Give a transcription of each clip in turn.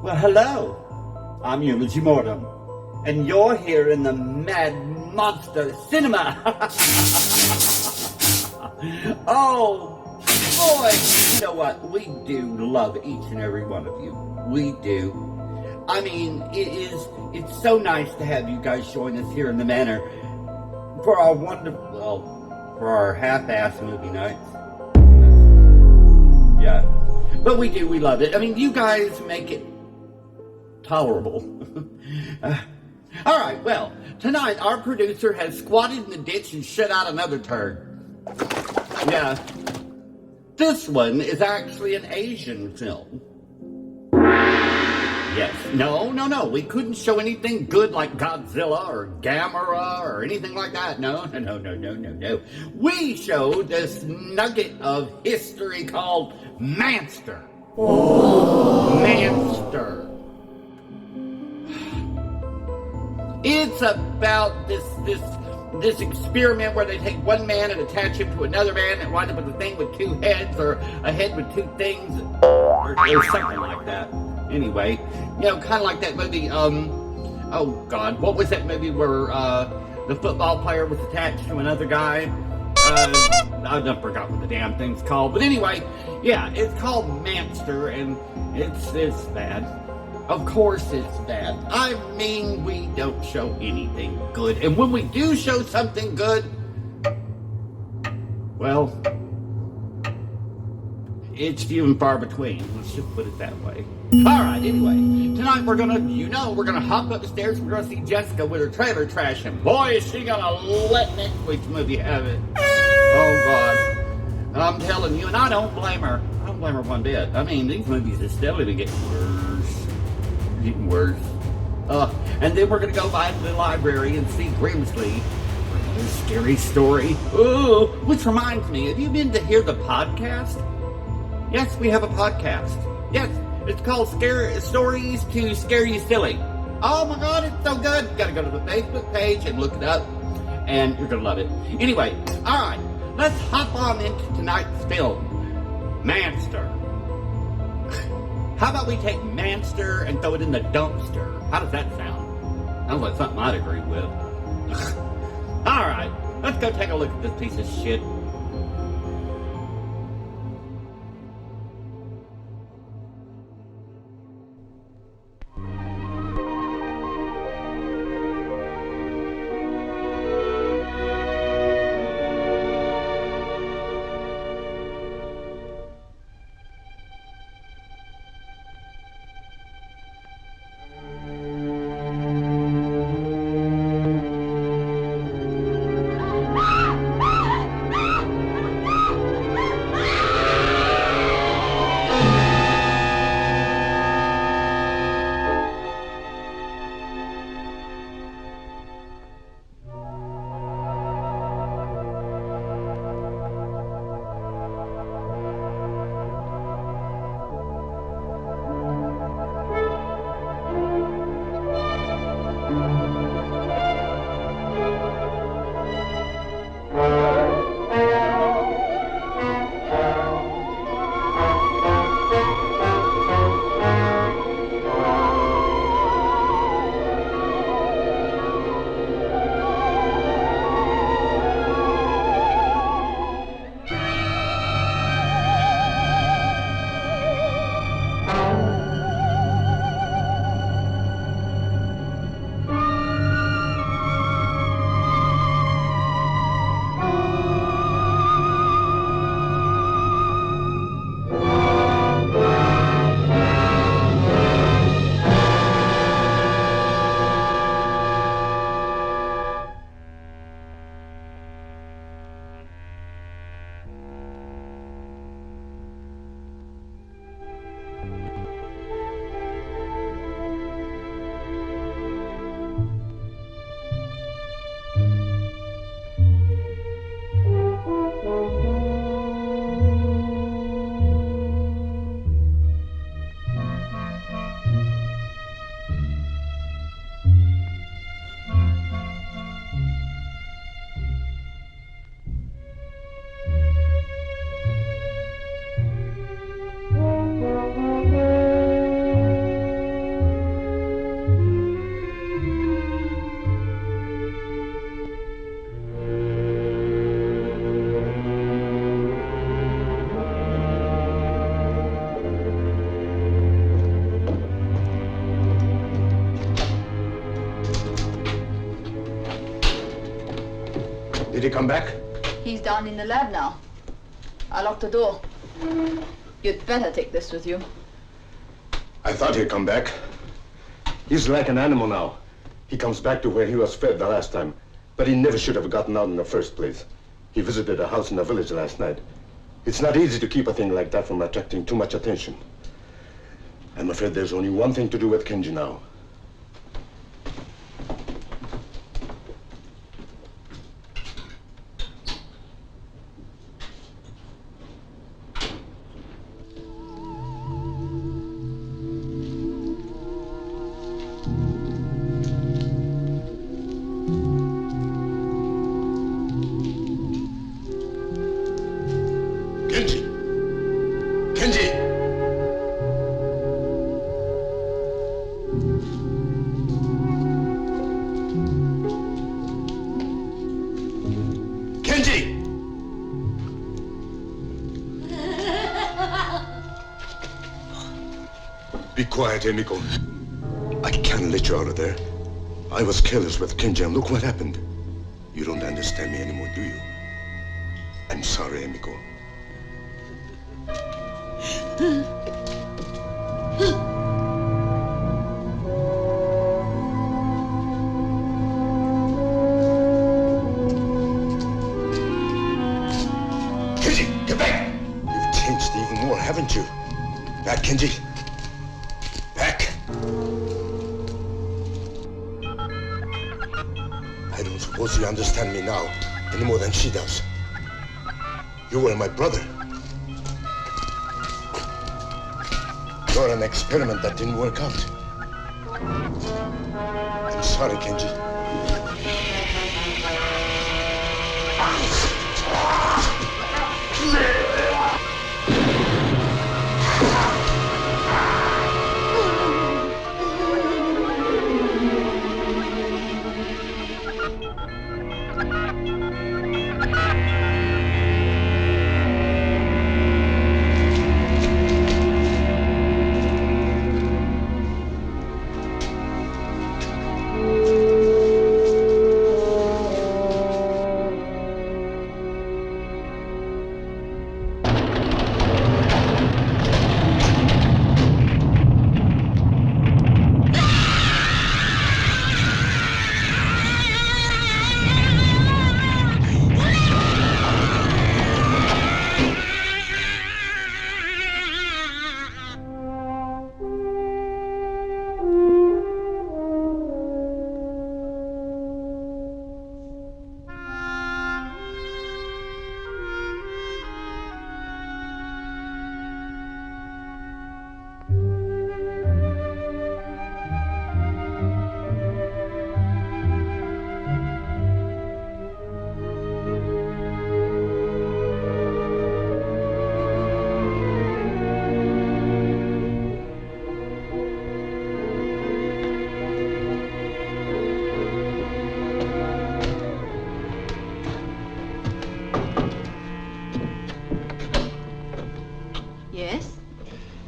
Well, hello. I'm Eulogy Mortem, and you're here in the Mad Monster Cinema. Oh, boy, you know what? We do love each and every one of you. We do. I mean, it's so nice to have you guys join us here in the Manor for our for our half-ass movie nights. Yeah. But we love it. I mean, you guys make it tolerable. All right, well, tonight our producer has squatted in the ditch and shit out another turd. Yeah. This one is actually an Asian film. Yes. No. We couldn't show anything good like Godzilla or Gamera or anything like that. No. We showed this nugget of history called Manster. Manster. It's about this experiment where they take one man and attach him to another man and wind up with a thing with two heads, or a head with two things, or something like that. Anyway, you know, kind of like that movie, oh God, what was that movie where the football player was attached to another guy? I forgot what the damn thing's called. But anyway, yeah, it's called Manster, and it's bad. Of course it's bad. I mean, we don't show anything good. And when we do show something good, well, it's few and far between. Let's just put it that way. Alright, anyway, tonight we're gonna hop upstairs and we're gonna see Jessica with her trailer trash, and boy, is she gonna let next week's movie have it. Oh God. I'm telling you, and I don't blame her. I don't blame her one bit. I mean, these movies are steadily getting worse. Getting worse. And then we're gonna go by to the library and see Grimsley for another scary story. Ooh, which reminds me, have you been to hear the podcast? Yes, we have a podcast. Yes, it's called Stories to Scare You Silly. Oh my God, it's so good. You gotta go to the Facebook page and look it up, and you're gonna love it. Anyway, alright, let's hop on into tonight's film, Manster. How about we take Manster and throw it in the dumpster? How does that sound? Sounds like something I'd agree with. Alright, let's go take a look at this piece of shit. Did he come back? He's down in the lab now. I locked the door. You'd better take this with you. I thought he'd come back. He's like an animal now. He comes back to where he was fed the last time. But he never should have gotten out in the first place. He visited a house in the village last night. It's not easy to keep a thing like that from attracting too much attention. I'm afraid there's only one thing to do with Kenji now. Be quiet, Emiko. I can't let you out of there. I was careless with Kenji, and look what happened. You don't understand me anymore, do you? I'm sorry, Emiko. Kenji, get back! You've changed even more, haven't you? Back, Kenji. Back. I don't suppose you understand me now any more than she does. You were my brother. You're an experiment that didn't work out. I'm sorry, Kenji.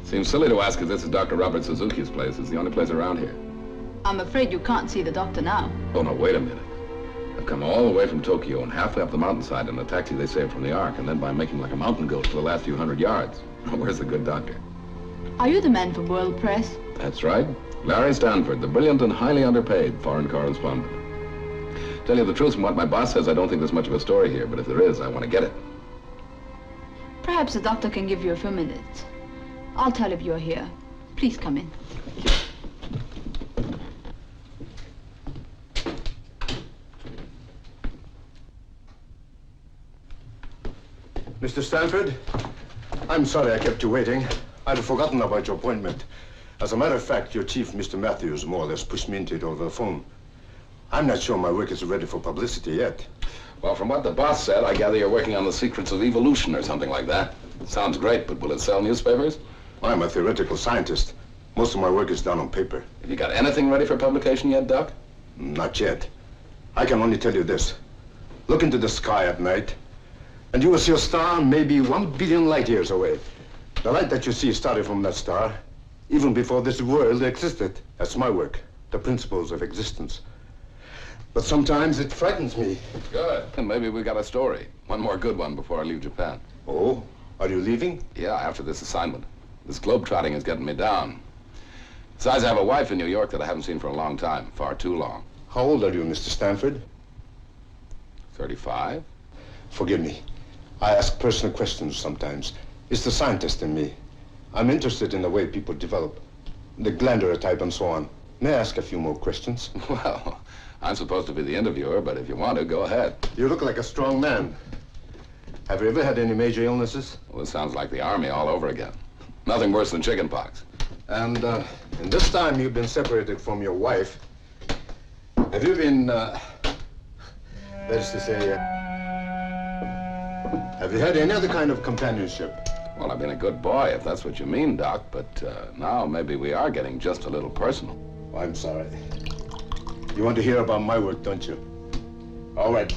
Seems silly to ask if this is Dr. Robert Suzuki's place. It's the only place around here. I'm afraid you can't see the doctor now. Oh, no, wait a minute. I've come all the way from Tokyo and halfway up the mountainside in a taxi they saved from the Ark, and then by making like a mountain goat for the last few hundred yards. Where's the good doctor? Are you the man from World Press? That's right. Larry Stanford, the brilliant and highly underpaid foreign correspondent. Tell you the truth, from what my boss says, I don't think there's much of a story here, but if there is, I want to get it. Perhaps the doctor can give you a few minutes. I'll tell if you're here. Please come in. Mr. Stanford, I'm sorry I kept you waiting. I'd forgotten about your appointment. As a matter of fact, your chief, Mr. Matthews, more or less pushed me into it over the phone. I'm not sure my work is ready for publicity yet. Well, from what the boss said, I gather you're working on the secrets of evolution or something like that. Sounds great, but will it sell newspapers? I'm a theoretical scientist. Most of my work is done on paper. Have you got anything ready for publication yet, Doc? Not yet. I can only tell you this. Look into the sky at night, and you will see a star maybe 1 billion light years away. The light that you see started from that star, even before this world existed. That's my work, the principles of existence. But sometimes it frightens me. Good. And maybe we got a story. One more good one before I leave Japan. Oh? Are you leaving? Yeah, after this assignment. This globe-trotting is getting me down. Besides, I have a wife in New York that I haven't seen for a long time. Far too long. How old are you, Mr. Stanford? 35? Forgive me. I ask personal questions sometimes. It's the scientist in me. I'm interested in the way people develop. The glandular type and so on. May I ask a few more questions? Well, I'm supposed to be the interviewer, but if you want to, go ahead. You look like a strong man. Have you ever had any major illnesses? Well, this sounds like the Army all over again. Nothing worse than chickenpox. And in this time you've been separated from your wife. Have you been, that is to say, have you had any other kind of companionship? Well, I've been a good boy, if that's what you mean, Doc, but now maybe we are getting just a little personal. Oh, I'm sorry. You want to hear about my work, don't you? All right.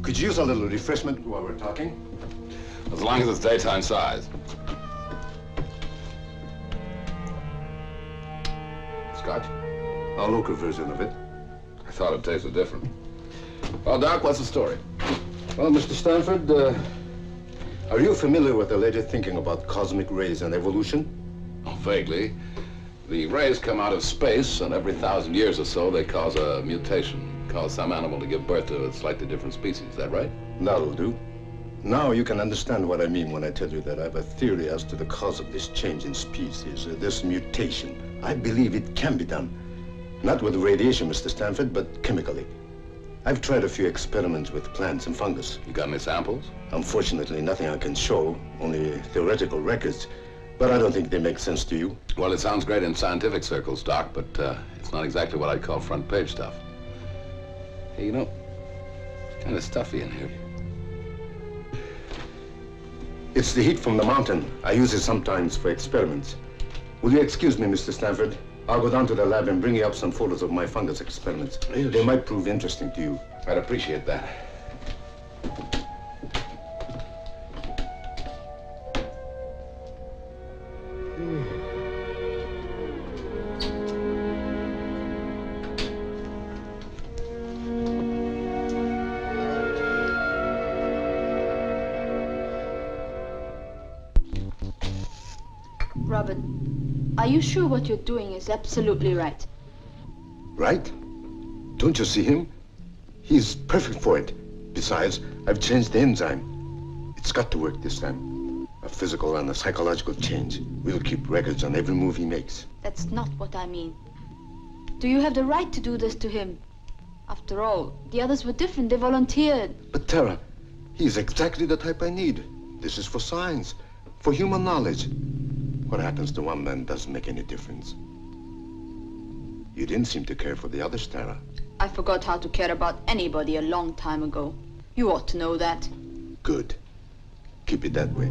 Could you use a little refreshment while we're talking? As long as it's daytime size. Scotch? A local version of it. I thought it tasted different. Well, Doc, what's the story? Well, Mr. Stanford, are you familiar with the latest thinking about cosmic rays and evolution? Oh, vaguely. The rays come out of space, and every 1,000 years or so, they cause a mutation, cause some animal to give birth to a slightly different species. Is that right? That'll do. Now you can understand what I mean when I tell you that I have a theory as to the cause of this change in species, this mutation. I believe it can be done. Not with radiation, Mr. Stanford, but chemically. I've tried a few experiments with plants and fungus. You got any samples? Unfortunately, nothing I can show, only theoretical records. But I don't think they make sense to you. Well, it sounds great in scientific circles, Doc, but it's not exactly what I'd call front page stuff. Hey, you know, it's kind of stuffy in here. It's the heat from the mountain. I use it sometimes for experiments. Will you excuse me, Mr. Stanford? I'll go down to the lab and bring you up some photos of my fungus experiments. They might prove interesting to you. I'd appreciate that. Robert, are you sure what you're doing is absolutely right? Right? Don't you see him? He's perfect for it. Besides, I've changed the enzyme. It's got to work this time. A physical and a psychological change. We'll keep records on every move he makes. That's not what I mean. Do you have the right to do this to him? After all, the others were different. They volunteered. But Tara, he's exactly the type I need. This is for science, for human knowledge. What happens to one man doesn't make any difference. You didn't seem to care for the others, Tara. I forgot how to care about anybody a long time ago. You ought to know that. Good. Keep it that way.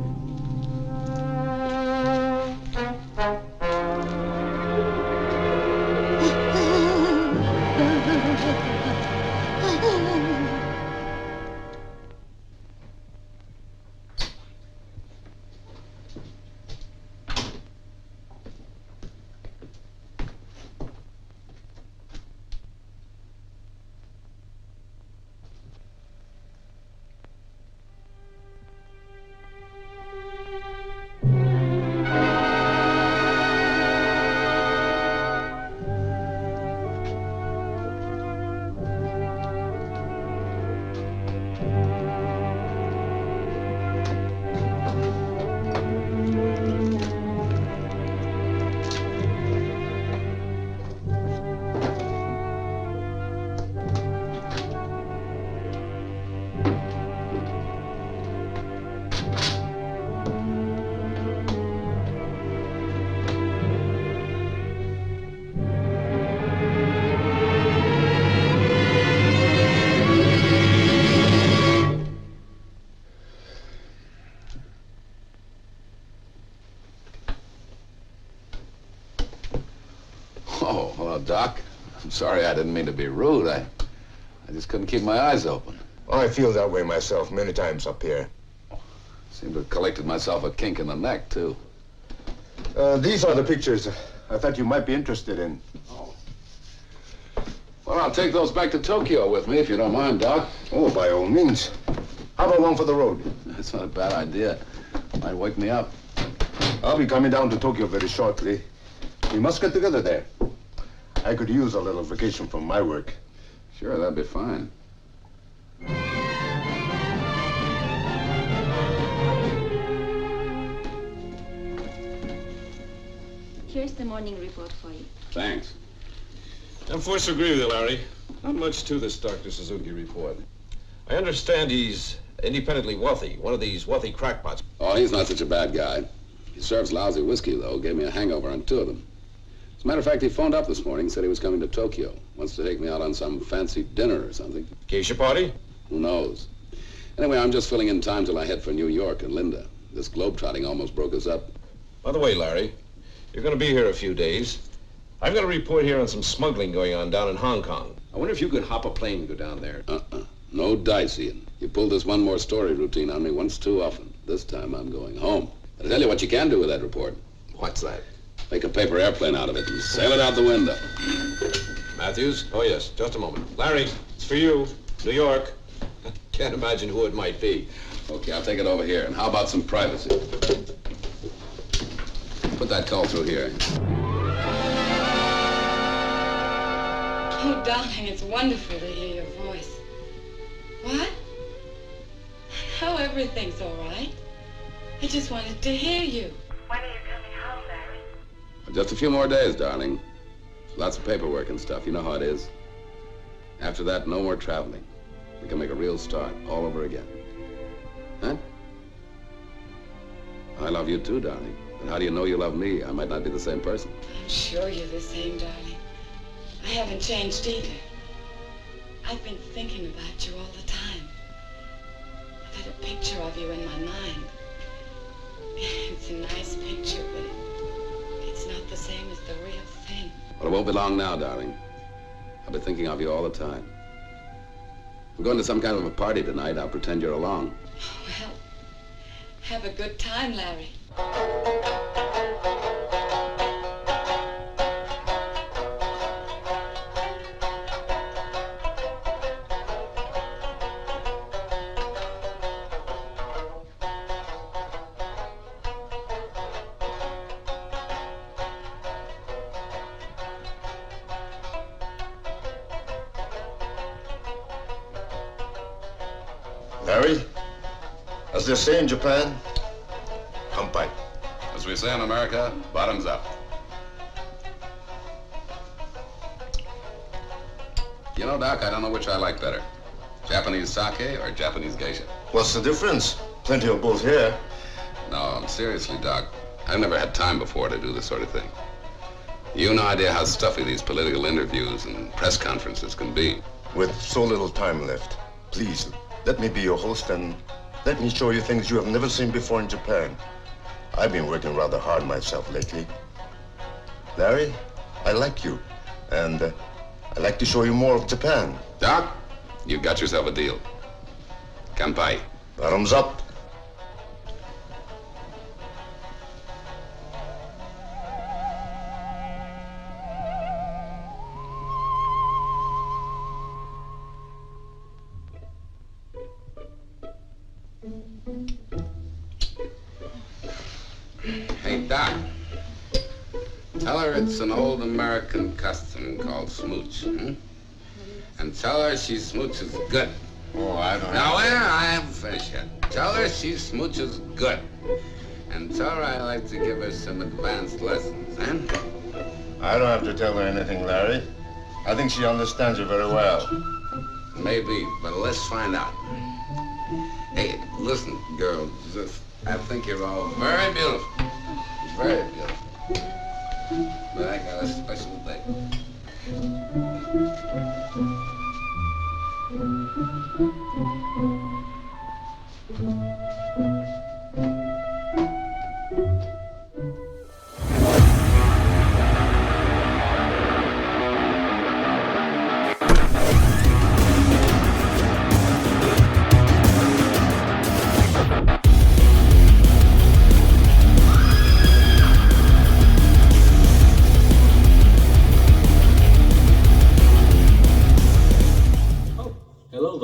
Oh, well, Doc, I'm sorry I didn't mean to be rude. I just couldn't keep my eyes open. Oh, I feel that way myself many times up here. Seemed to have collected myself a kink in the neck, too. These are the pictures I thought you might be interested in. Well, I'll take those back to Tokyo with me, if you don't mind, Doc. Oh, by all means. How about one for the road? That's not a bad idea. Might wake me up. I'll be coming down to Tokyo very shortly. We must get together there. I could use a little vacation from my work. Sure, that'd be fine. Here's the morning report for you. Thanks. I'm forced to agree with you, Larry. Not much to this Dr. Suzuki report. I understand he's independently wealthy, one of these wealthy crackpots. Oh, he's not such a bad guy. He serves lousy whiskey, though. Gave me a hangover on 2 of them. As a matter of fact, he phoned up this morning, said he was coming to Tokyo. Wants to take me out on some fancy dinner or something. Geisha party? Who knows? Anyway, I'm just filling in time till I head for New York and Linda. This globetrotting almost broke us up. By the way, Larry, you're going to be here a few days. I've got a report here on some smuggling going on down in Hong Kong. I wonder if you could hop a plane and go down there. No dice, Ian. You pulled this one more story routine on me once too often. This time I'm going home. But I'll tell you what you can do with that report. What's that? Make a paper airplane out of it and sail it out the window. Matthews? Oh, yes. Just a moment. Larry, it's for you. New York. Can't imagine who it might be. Okay, I'll take it over here. And how about some privacy? Put that call through here. Oh, darling, it's wonderful to hear your voice. What? Oh, everything's all right. I just wanted to hear you. When are you coming home, Larry? Just a few more days, darling. Lots of paperwork and stuff. You know how it is. After that, no more traveling. We can make a real start all over again. Huh? I love you too, darling. But how do you know you love me? I might not be the same person. I'm sure you're the same, darling. I haven't changed either. I've been thinking about you all the time. I've had a picture of you in my mind. It's a nice picture, but it's not the same as the real thing. Well, it won't be long now, darling. I'll be thinking of you all the time. We're going to some kind of a party tonight. I'll pretend you're along. Well, have a good time, Larry. Larry, as they say in Japan, kampai. As we say in America, bottoms up. You know, Doc, I don't know which I like better. Japanese sake or Japanese geisha? What's the difference? Plenty of both here. No, seriously, Doc. I've never had time before to do this sort of thing. You've no idea how stuffy these political interviews and press conferences can be. With so little time left, please, let me be your host and let me show you things you have never seen before in Japan. I've been working rather hard myself lately. Larry, I like you, and I'd like to show you more of Japan. Doc, you've got yourself a deal. Kanpai. Bottoms up. Hey, Doc. Tell her it's an old American custom called smooch. And tell her she smooches good. Oh, I don't Now, wait, I haven't finished yet. Tell her she smooches good. And tell her I like to give her some advanced lessons, I don't have to tell her anything, Larry. I think she understands you very well. Maybe, but let's find out. Hey, listen, girls, I think you're all very beautiful. Very beautiful. But I got a special thing.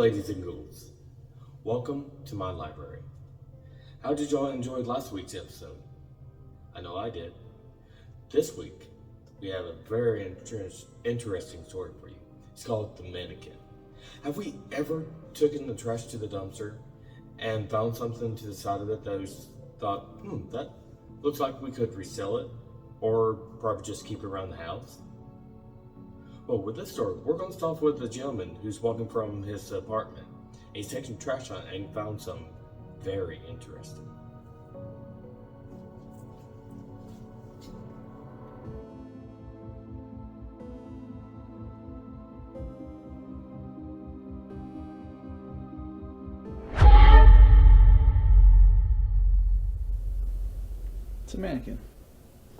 ladies and ghouls? Welcome to my library. How did y'all enjoy last week's episode? I know I did. This week, we have a very interesting story for you. It's called The Mannequin. Have we ever taken the trash to the dumpster and found something to the side of it that we thought, that looks like we could resell it, or probably just keep it around the house? Well, with this story, we're going to start off with a gentleman who's walking from his apartment. He's taking trash out and found some very interesting. It's a mannequin.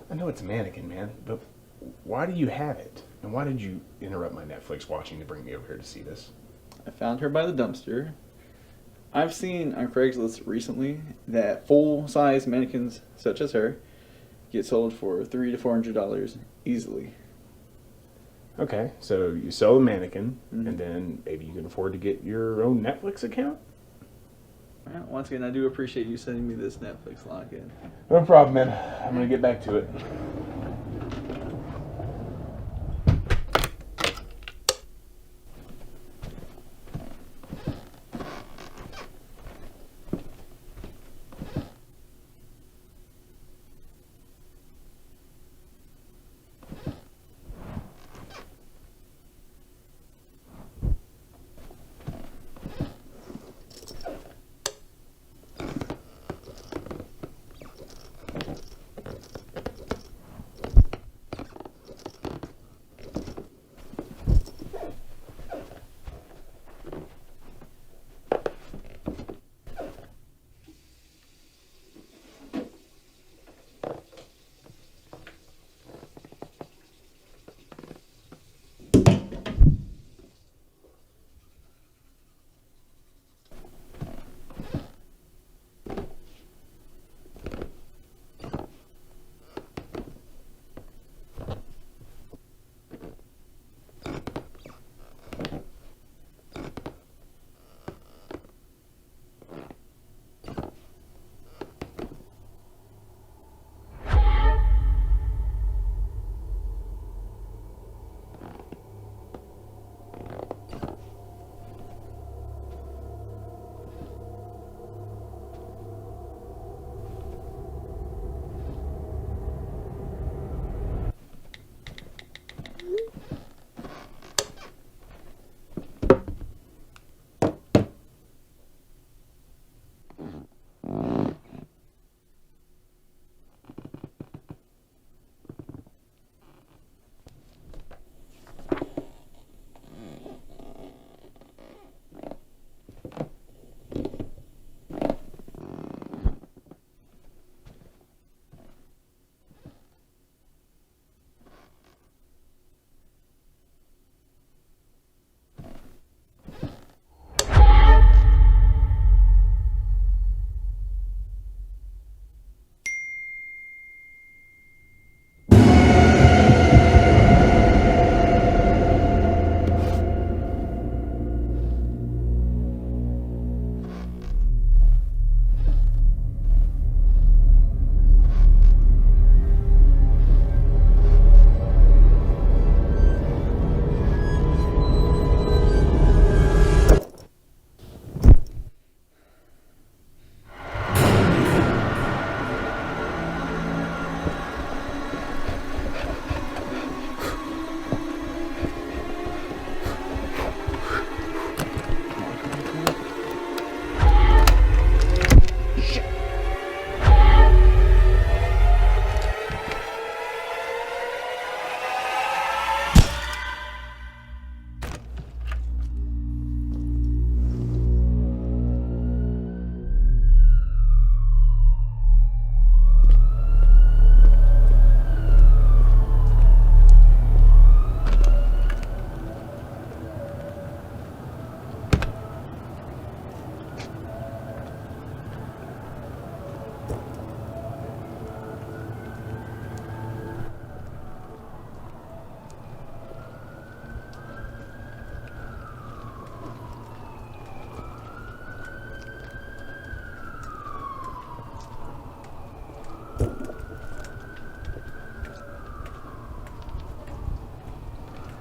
I know it's a mannequin, man, but why do you have it? And why did you interrupt my Netflix watching to bring me over here to see this? I found her by the dumpster. I've seen on Craigslist recently that full-size mannequins such as her get sold for $300 to $400 easily. Okay, so you sell a mannequin, and then maybe you can afford to get your own Netflix account? Well, once again, I do appreciate you sending me this Netflix login. No problem, man. I'm going to get back to it.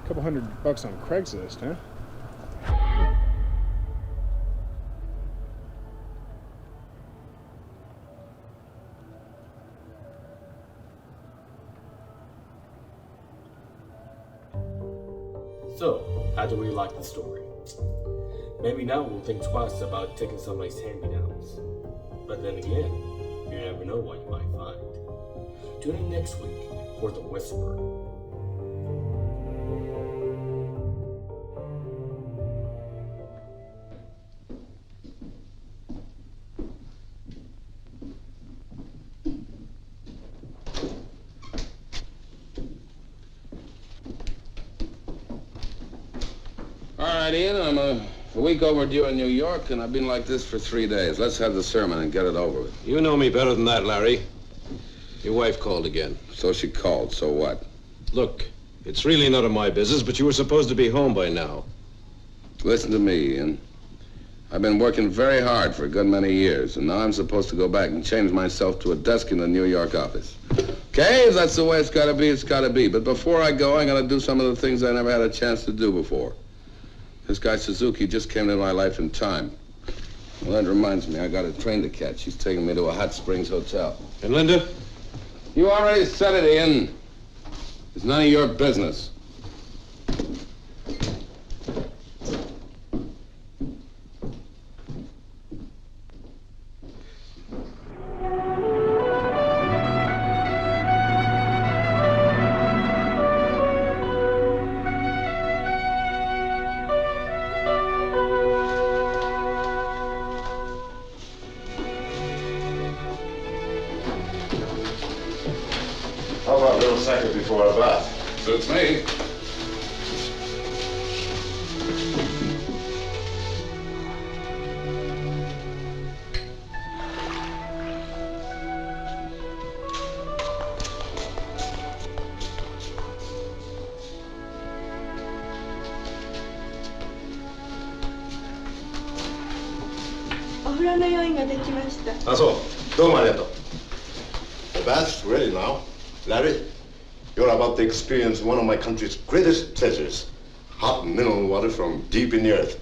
A couple $100 on Craigslist, huh? So, how do we like the story? Maybe now we'll think twice about taking somebody's hand-me-downs. But then again, you never know what you might find. Tune in next week for The Whisperer. All right, Ian, I'm a week overdue in New York, and I've been like this for 3 days. Let's have the sermon and get it over with. You know me better than that, Larry. Your wife called again. So she called, so what? Look, it's really none of my business, but you were supposed to be home by now. Listen to me, Ian. I've been working very hard for a good many years, and now I'm supposed to go back and change myself to a desk in the New York office. Okay, if that's the way it's gotta be, it's gotta be. But before I go, I gotta do some of the things I never had a chance to do before. This guy Suzuki just came into my life in time. Well, that reminds me, I got a train to catch. He's taking me to a Hot Springs hotel. And Linda? You already said it, Ian. It's none of your business. How about a little second before a bath? Suits me. The bath's ready now. Larry, you're about to experience one of my country's greatest treasures. Hot mineral water from deep in the earth.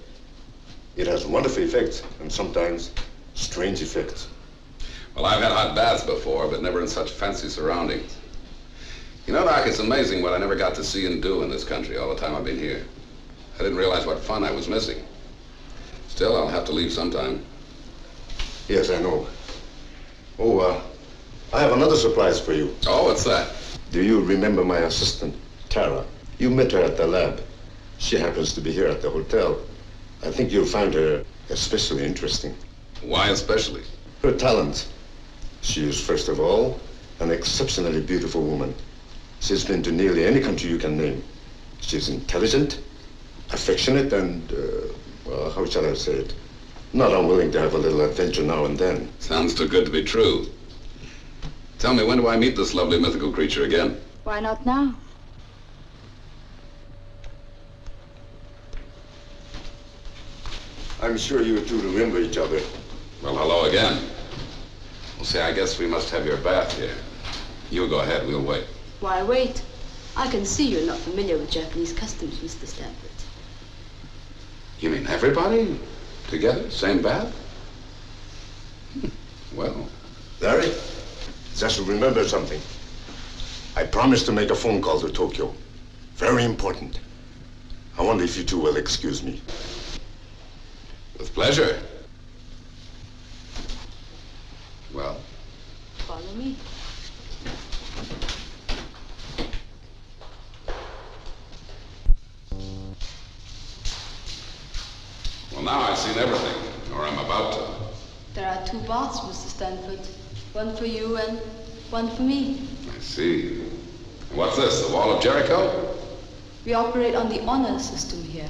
It has wonderful effects and sometimes strange effects. Well, I've had hot baths before, but never in such fancy surroundings. You know, Doc, it's amazing what I never got to see and do in this country all the time I've been here. I didn't realize what fun I was missing. Still, I'll have to leave sometime. Yes, I know. Oh, I have another surprise for you. Oh, what's that? Do you remember my assistant, Tara? You met her at the lab. She happens to be here at the hotel. I think you'll find her especially interesting. Why especially? Her talent. She is, first of all, an exceptionally beautiful woman. She's been to nearly any country you can name. She's intelligent, affectionate, and, well, how shall I say it? Not unwilling to have a little adventure now and then. Sounds too good to be true. Tell me, when do I meet this lovely mythical creature again? Why not now? I'm sure you two remember each other. Well, hello again. Well, see, I guess we must have your bath here. You go ahead, we'll wait. Why wait? I can see you're not familiar with Japanese customs, Mr. Stanford. You mean everybody together, same bath? Well. Larry, just remember something. I promised to make a phone call to Tokyo. Very important. I wonder if you two will excuse me. With pleasure. Well. Follow me. Well, now I've seen everything, or I'm about to. There are 2 baths, Mr. Stanford. One for you and one for me. I see. And what's this, the Wall of Jericho? We operate on the honor system here.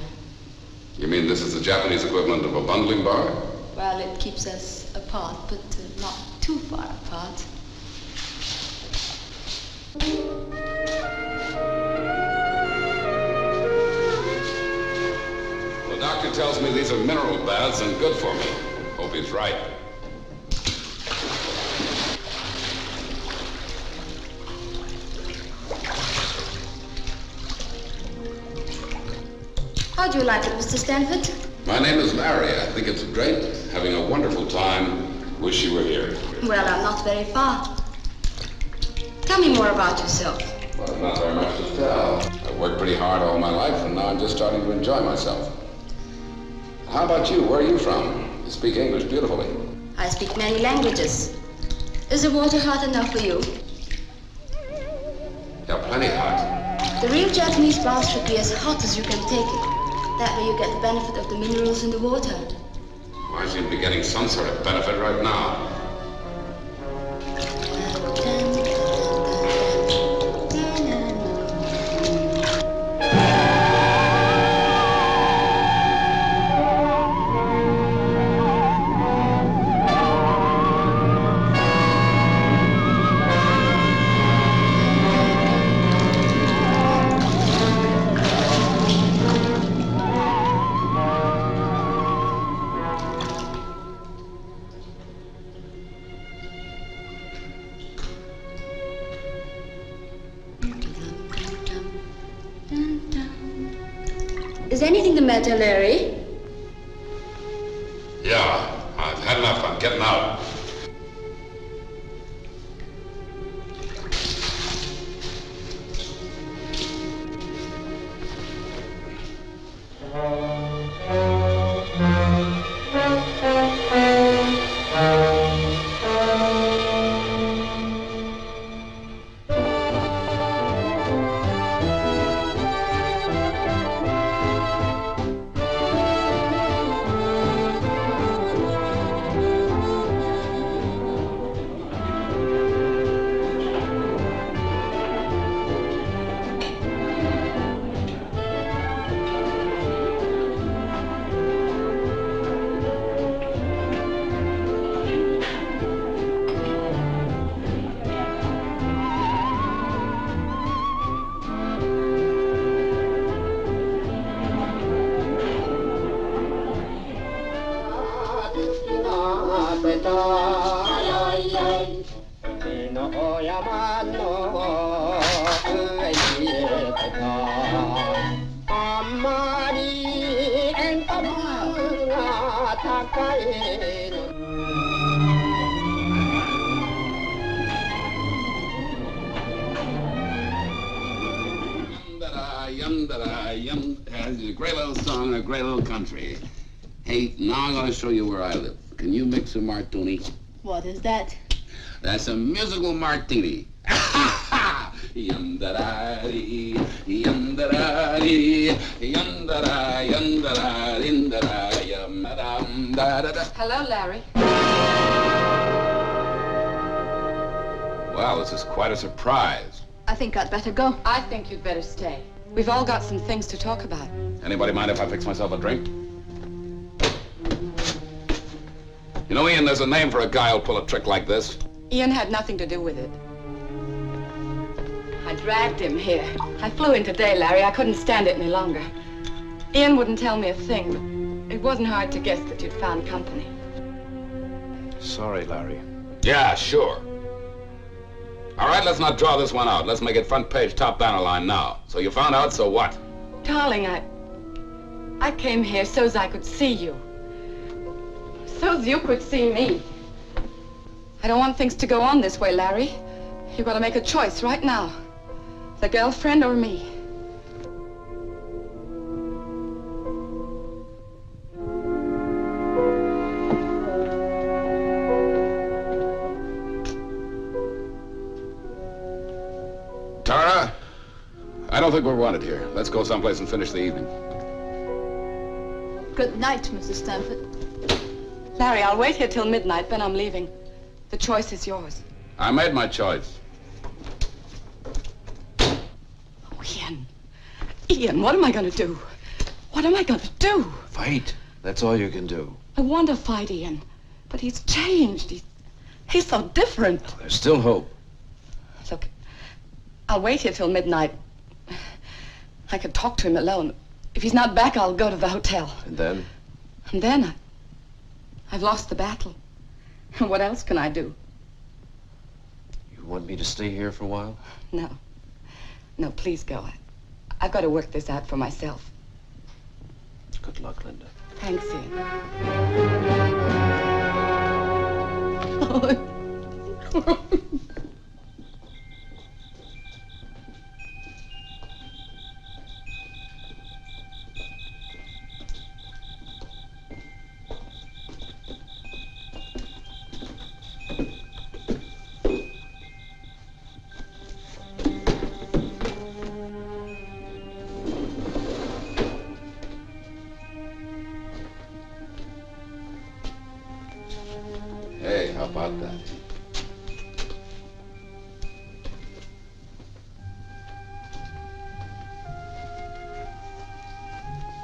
You mean this is the Japanese equivalent of a bundling bar? Well, it keeps us apart, but not too far apart. The doctor tells me these are mineral baths and good for me. Hope he's right. How do you like it, Mr. Stanford? My name is Larry. I think it's great. Having a wonderful time. Wish you were here. Well, I'm not very far. Tell me more about yourself. Well, not very much to tell. I've worked pretty hard all my life, and now I'm just starting to enjoy myself. How about you? Where are you from? You speak English beautifully. I speak many languages. Is the water hot enough for you? Yeah, plenty hot. The real Japanese bath should be as hot as you can take it. That way you get the benefit of the minerals in the water. Well, I seem to be getting some sort of benefit right now. Is anything the matter, Larry? Yeah, I've had enough. I'm getting out. It's a great little song and a great little country. Hey, now I'm going to show you where I live. Can you mix a martini? What is that? That's a musical martini. Yum-da-da-dee, yum-da-da-dee, yum-da-da, yum-da-da, din-da-da, yum-da-dum-da-da-da. Hello, Larry. Well, this is quite a surprise. I think I'd better go. I think you'd better stay. We've all got some things to talk about. Anybody mind if I fix myself a drink? You know, Ian, there's a name for a guy who'll pull a trick like this. Ian had nothing to do with it. I dragged him here. I flew in today, Larry. I couldn't stand it any longer. Ian wouldn't tell me a thing, but it wasn't hard to guess that you'd found company. Sorry, Larry. Yeah, sure. All right, let's not draw this one out. Let's make it front page, top banner line now. So you found out, so what? Darling, I came here so's I could see you. So's you could see me. I don't want things to go on this way, Larry. You've got to make a choice right now. The girlfriend or me. Tara, I don't think we're wanted here. Let's go someplace and finish the evening. Good night, Mrs. Stanford. Larry, I'll wait here till midnight, then I'm leaving. The choice is yours. I made my choice. Oh, Ian. Ian, what am I going to do? What am I going to do? Fight. That's all you can do. I want to fight Ian, but he's changed. He's so different. There's still hope. Look, I'll wait here till midnight. I could talk to him alone. If he's not back, I'll go to the hotel. And then? And then I've lost the battle. What else can I do? You want me to stay here for a while? No. No, please go. I've got to work this out for myself. luck, Linda. Thanks, Sid. Hey, how about that?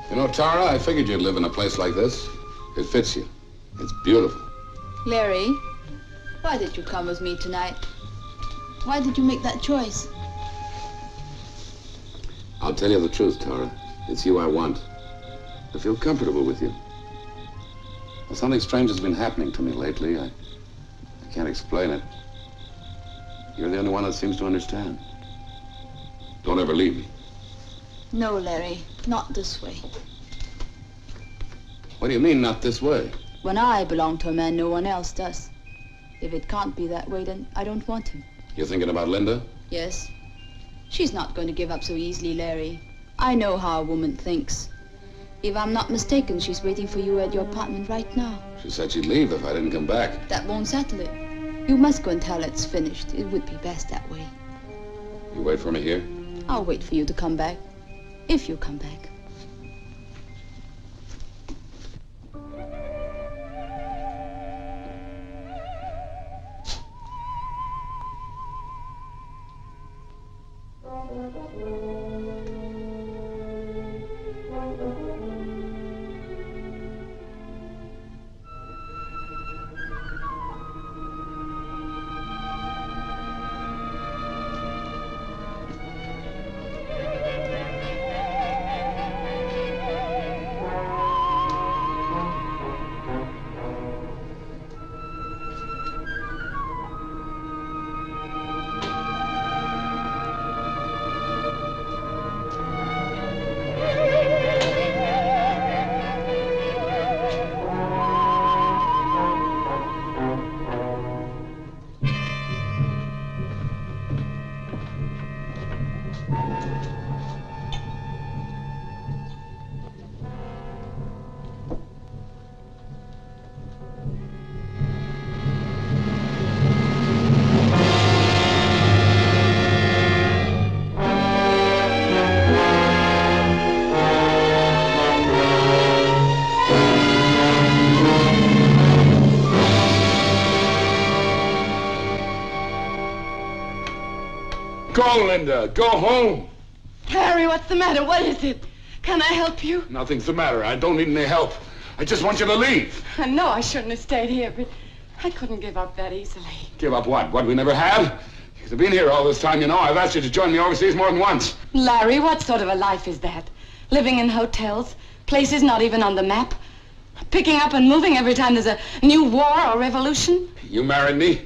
You know, Tara, I figured you'd live in a place like this. It fits you. It's beautiful. Larry, why did you come with me tonight? Why did you make that choice? I'll tell you the truth, Tara. It's you I want. I feel comfortable with you. Well, something strange has been happening to me lately. I can't explain it. You're the only one that seems to understand. Don't ever leave me. No, Larry, not this way. What do you mean, not this way? When I belong to a man, no one else does. If it can't be that way, then I don't want him. You're thinking about Linda? Yes. She's not going to give up so easily, Larry. I know how a woman thinks. If I'm not mistaken, she's waiting for you at your apartment right now. She said she'd leave if I didn't come back. That won't settle it. You must go and tell her it's finished. It would be best that way. You wait for me here? I'll wait for you to come back. If you come back. Go, Linda. Go home. Harry, what's the matter? What is it? Can I help you? Nothing's the matter. I don't need any help. I just want you to leave. I know I shouldn't have stayed here, but I couldn't give up that easily. Give up what? What we never had? Because I've been here all this time, you know. I've asked you to join me overseas more than once. Larry, what sort of a life is that? Living in hotels, places not even on the map, picking up and moving every time there's a new war or revolution? You married me.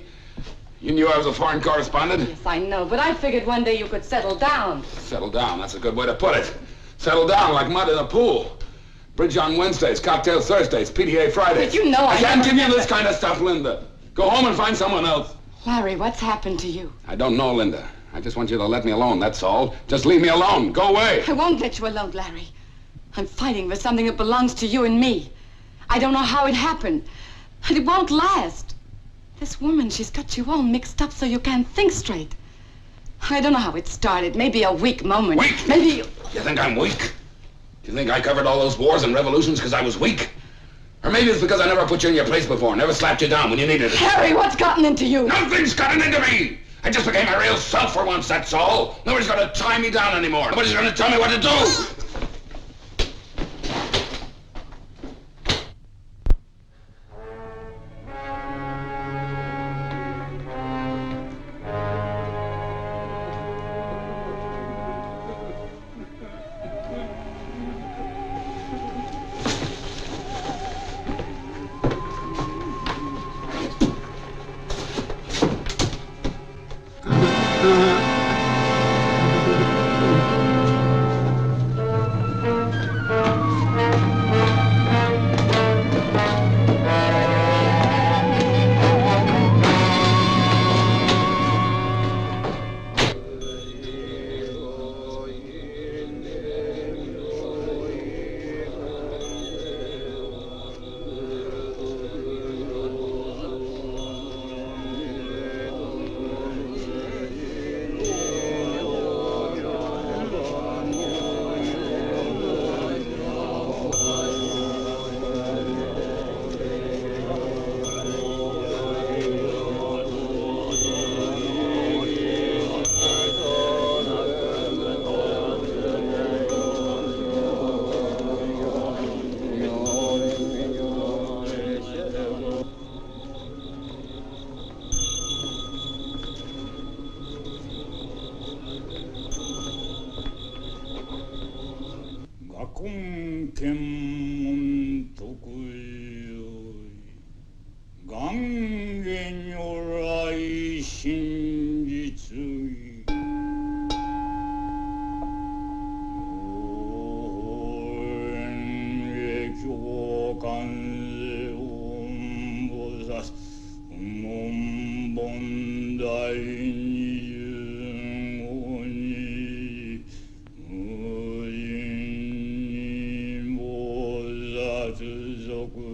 You knew I was a foreign correspondent. Yes, I know, but I figured one day you could settle down. Settle down, that's a good way to put it. Settle down like mud in a pool. Bridge on Wednesdays, cocktail Thursdays, PTA Fridays. But you know I can't give you this kind of stuff, Linda. Go home and find someone else. Larry, what's happened to you? I don't know, Linda. I just want you to let me alone, that's all. Just leave me alone. Go away. I won't let you alone, Larry. I'm fighting for something that belongs to you and me. I don't know how it happened, but it won't last. This woman, she's got you all mixed up so you can't think straight. I don't know how it started. Maybe a weak moment. Weak? Maybe you... You think I'm weak? Do you think I covered all those wars and revolutions because I was weak? Or maybe it's because I never put you in your place before, never slapped you down when you needed it. Harry, what's gotten into you? Nothing's gotten into me! I just became my real self for once, that's all. Nobody's gonna tie me down anymore. Nobody's gonna tell me what to do. 훈견문 독의 강개녀라이 신지의 교관세음보사 몸본다인이 영원히 의인보사 주석의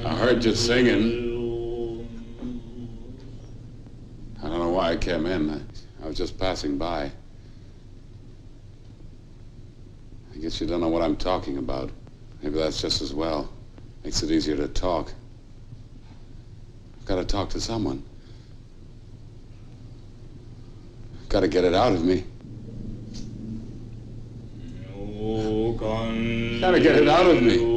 I heard you singing. I don't know why I came in. I was just passing by. I guess you don't know what I'm talking about. Maybe that's just as well. Makes it easier to talk. I've got to talk to someone. I've got to get it out of me. Got to get it out of me.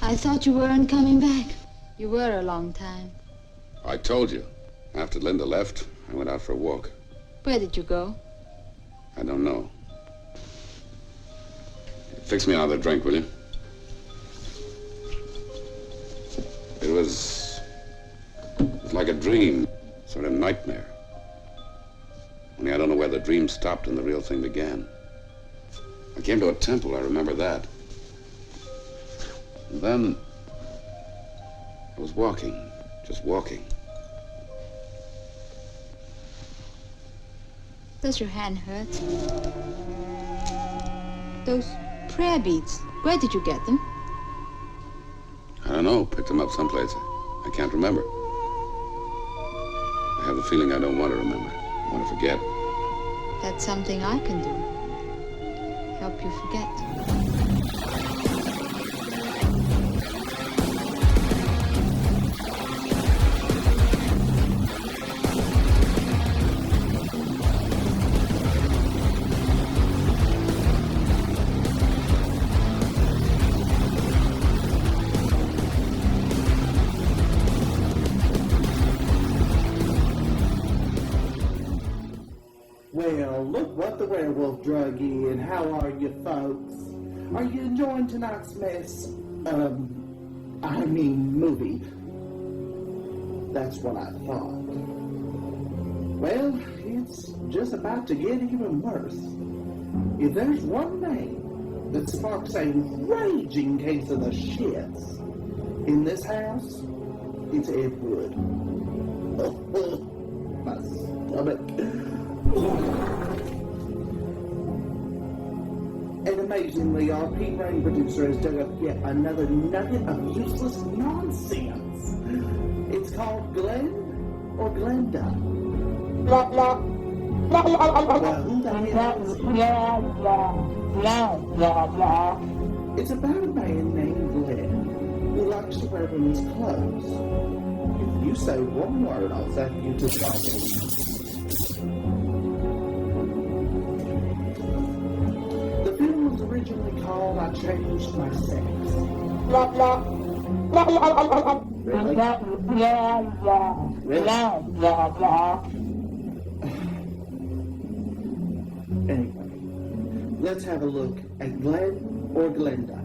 I thought you weren't coming back. You were a long time. I told you. After Linda left, I went out for a walk. Where did you go? I don't know. Fix me another drink, will you? It was like a dream, sort of nightmare. Only I don't know where the dream stopped and the real thing began. I came to a temple, I remember that. And then I was walking, just walking. Does your hand hurt? Those prayer beads, where did you get them? I don't know, picked them up someplace. I can't remember. I have the feeling I don't want to remember. I want to forget. That's something I can do. Help you forget. Well, look what the werewolf drug in. How are you folks? Are you enjoying tonight's movie? That's what I thought. Well, it's just about to get even worse. If there's one name that sparks a raging case of the shits in this house, it's Ed Wood. My stomach. And amazingly, our P-Brain producer has dug up yet another nugget of useless nonsense. It's called Glenn or Glenda. Well, who the hell is it? It's about a man named Glenn who likes to wear women's clothes. If you say one word, I'll zap you to something. Originally called I Changed My Sex. Really? Anyway, let's have a look at Glenn or Glenda.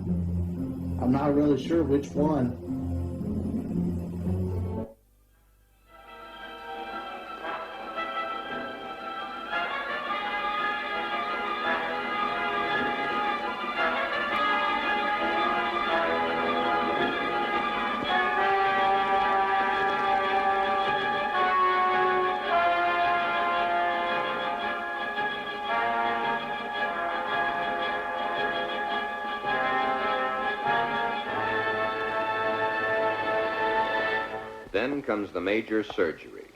I'm not really sure which one. Then comes the major surgery,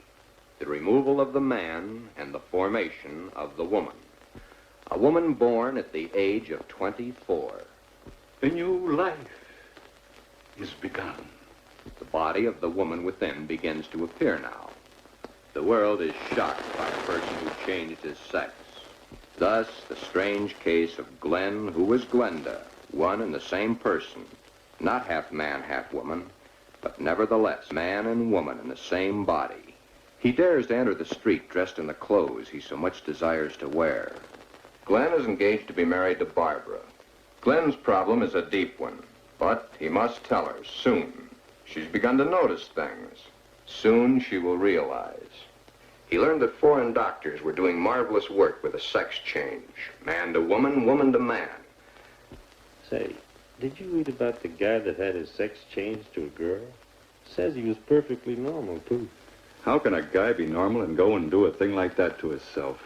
the removal of the man and the formation of the woman. A woman born at the age of 24. A new life is begun. The body of the woman within begins to appear now. The world is shocked by a person who changed his sex. Thus, the strange case of Glenn, who was Glenda, one and the same person, not half man, half woman, but nevertheless man and woman in the same body. He dares to enter the street dressed in the clothes he so much desires to wear. Glenn is engaged to be married to Barbara. Glenn's problem is a deep one, but he must tell her soon. She's begun to notice things. Soon she will realize. He learned that foreign doctors were doing marvelous work with a sex change. Man to woman, woman to man. Say, did you read about the guy that had his sex changed to a girl? Says he was perfectly normal, too. How can a guy be normal and go and do a thing like that to himself?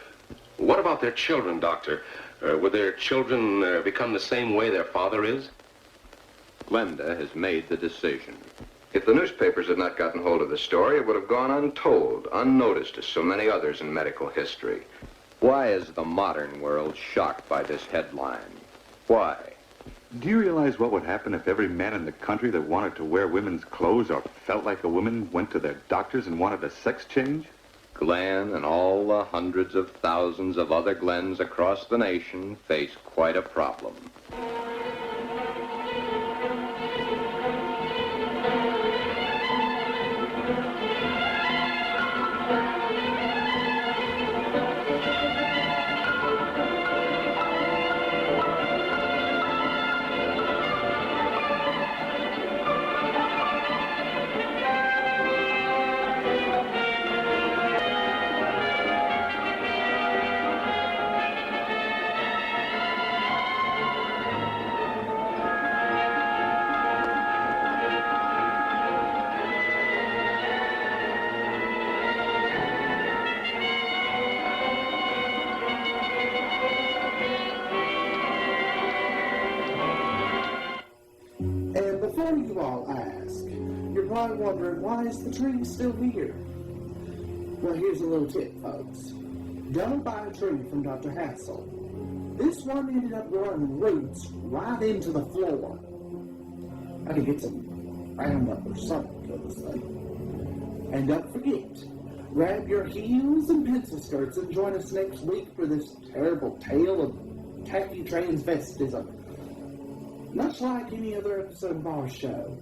What about their children, Doctor? Would their children become the same way their father is? Glenda has made the decision. If the newspapers had not gotten hold of the story, it would have gone untold, unnoticed as so many others in medical history. Why is the modern world shocked by this headline? Why? Do you realize what would happen if every man in the country that wanted to wear women's clothes or felt like a woman went to their doctors and wanted a sex change? Glenn and all the hundreds of thousands of other Glens across the nation face quite a problem. And before you all ask, you're probably wondering, why is the tree still here? Well, here's a little tip, folks. Don't buy a tree from Dr. Hassel. This one ended up growing roots right into the floor. I could get some Roundup or something to this thing. And don't forget, grab your heels and pencil skirts and join us next week for this terrible tale of tacky transvestism. Much like any other episode of our show,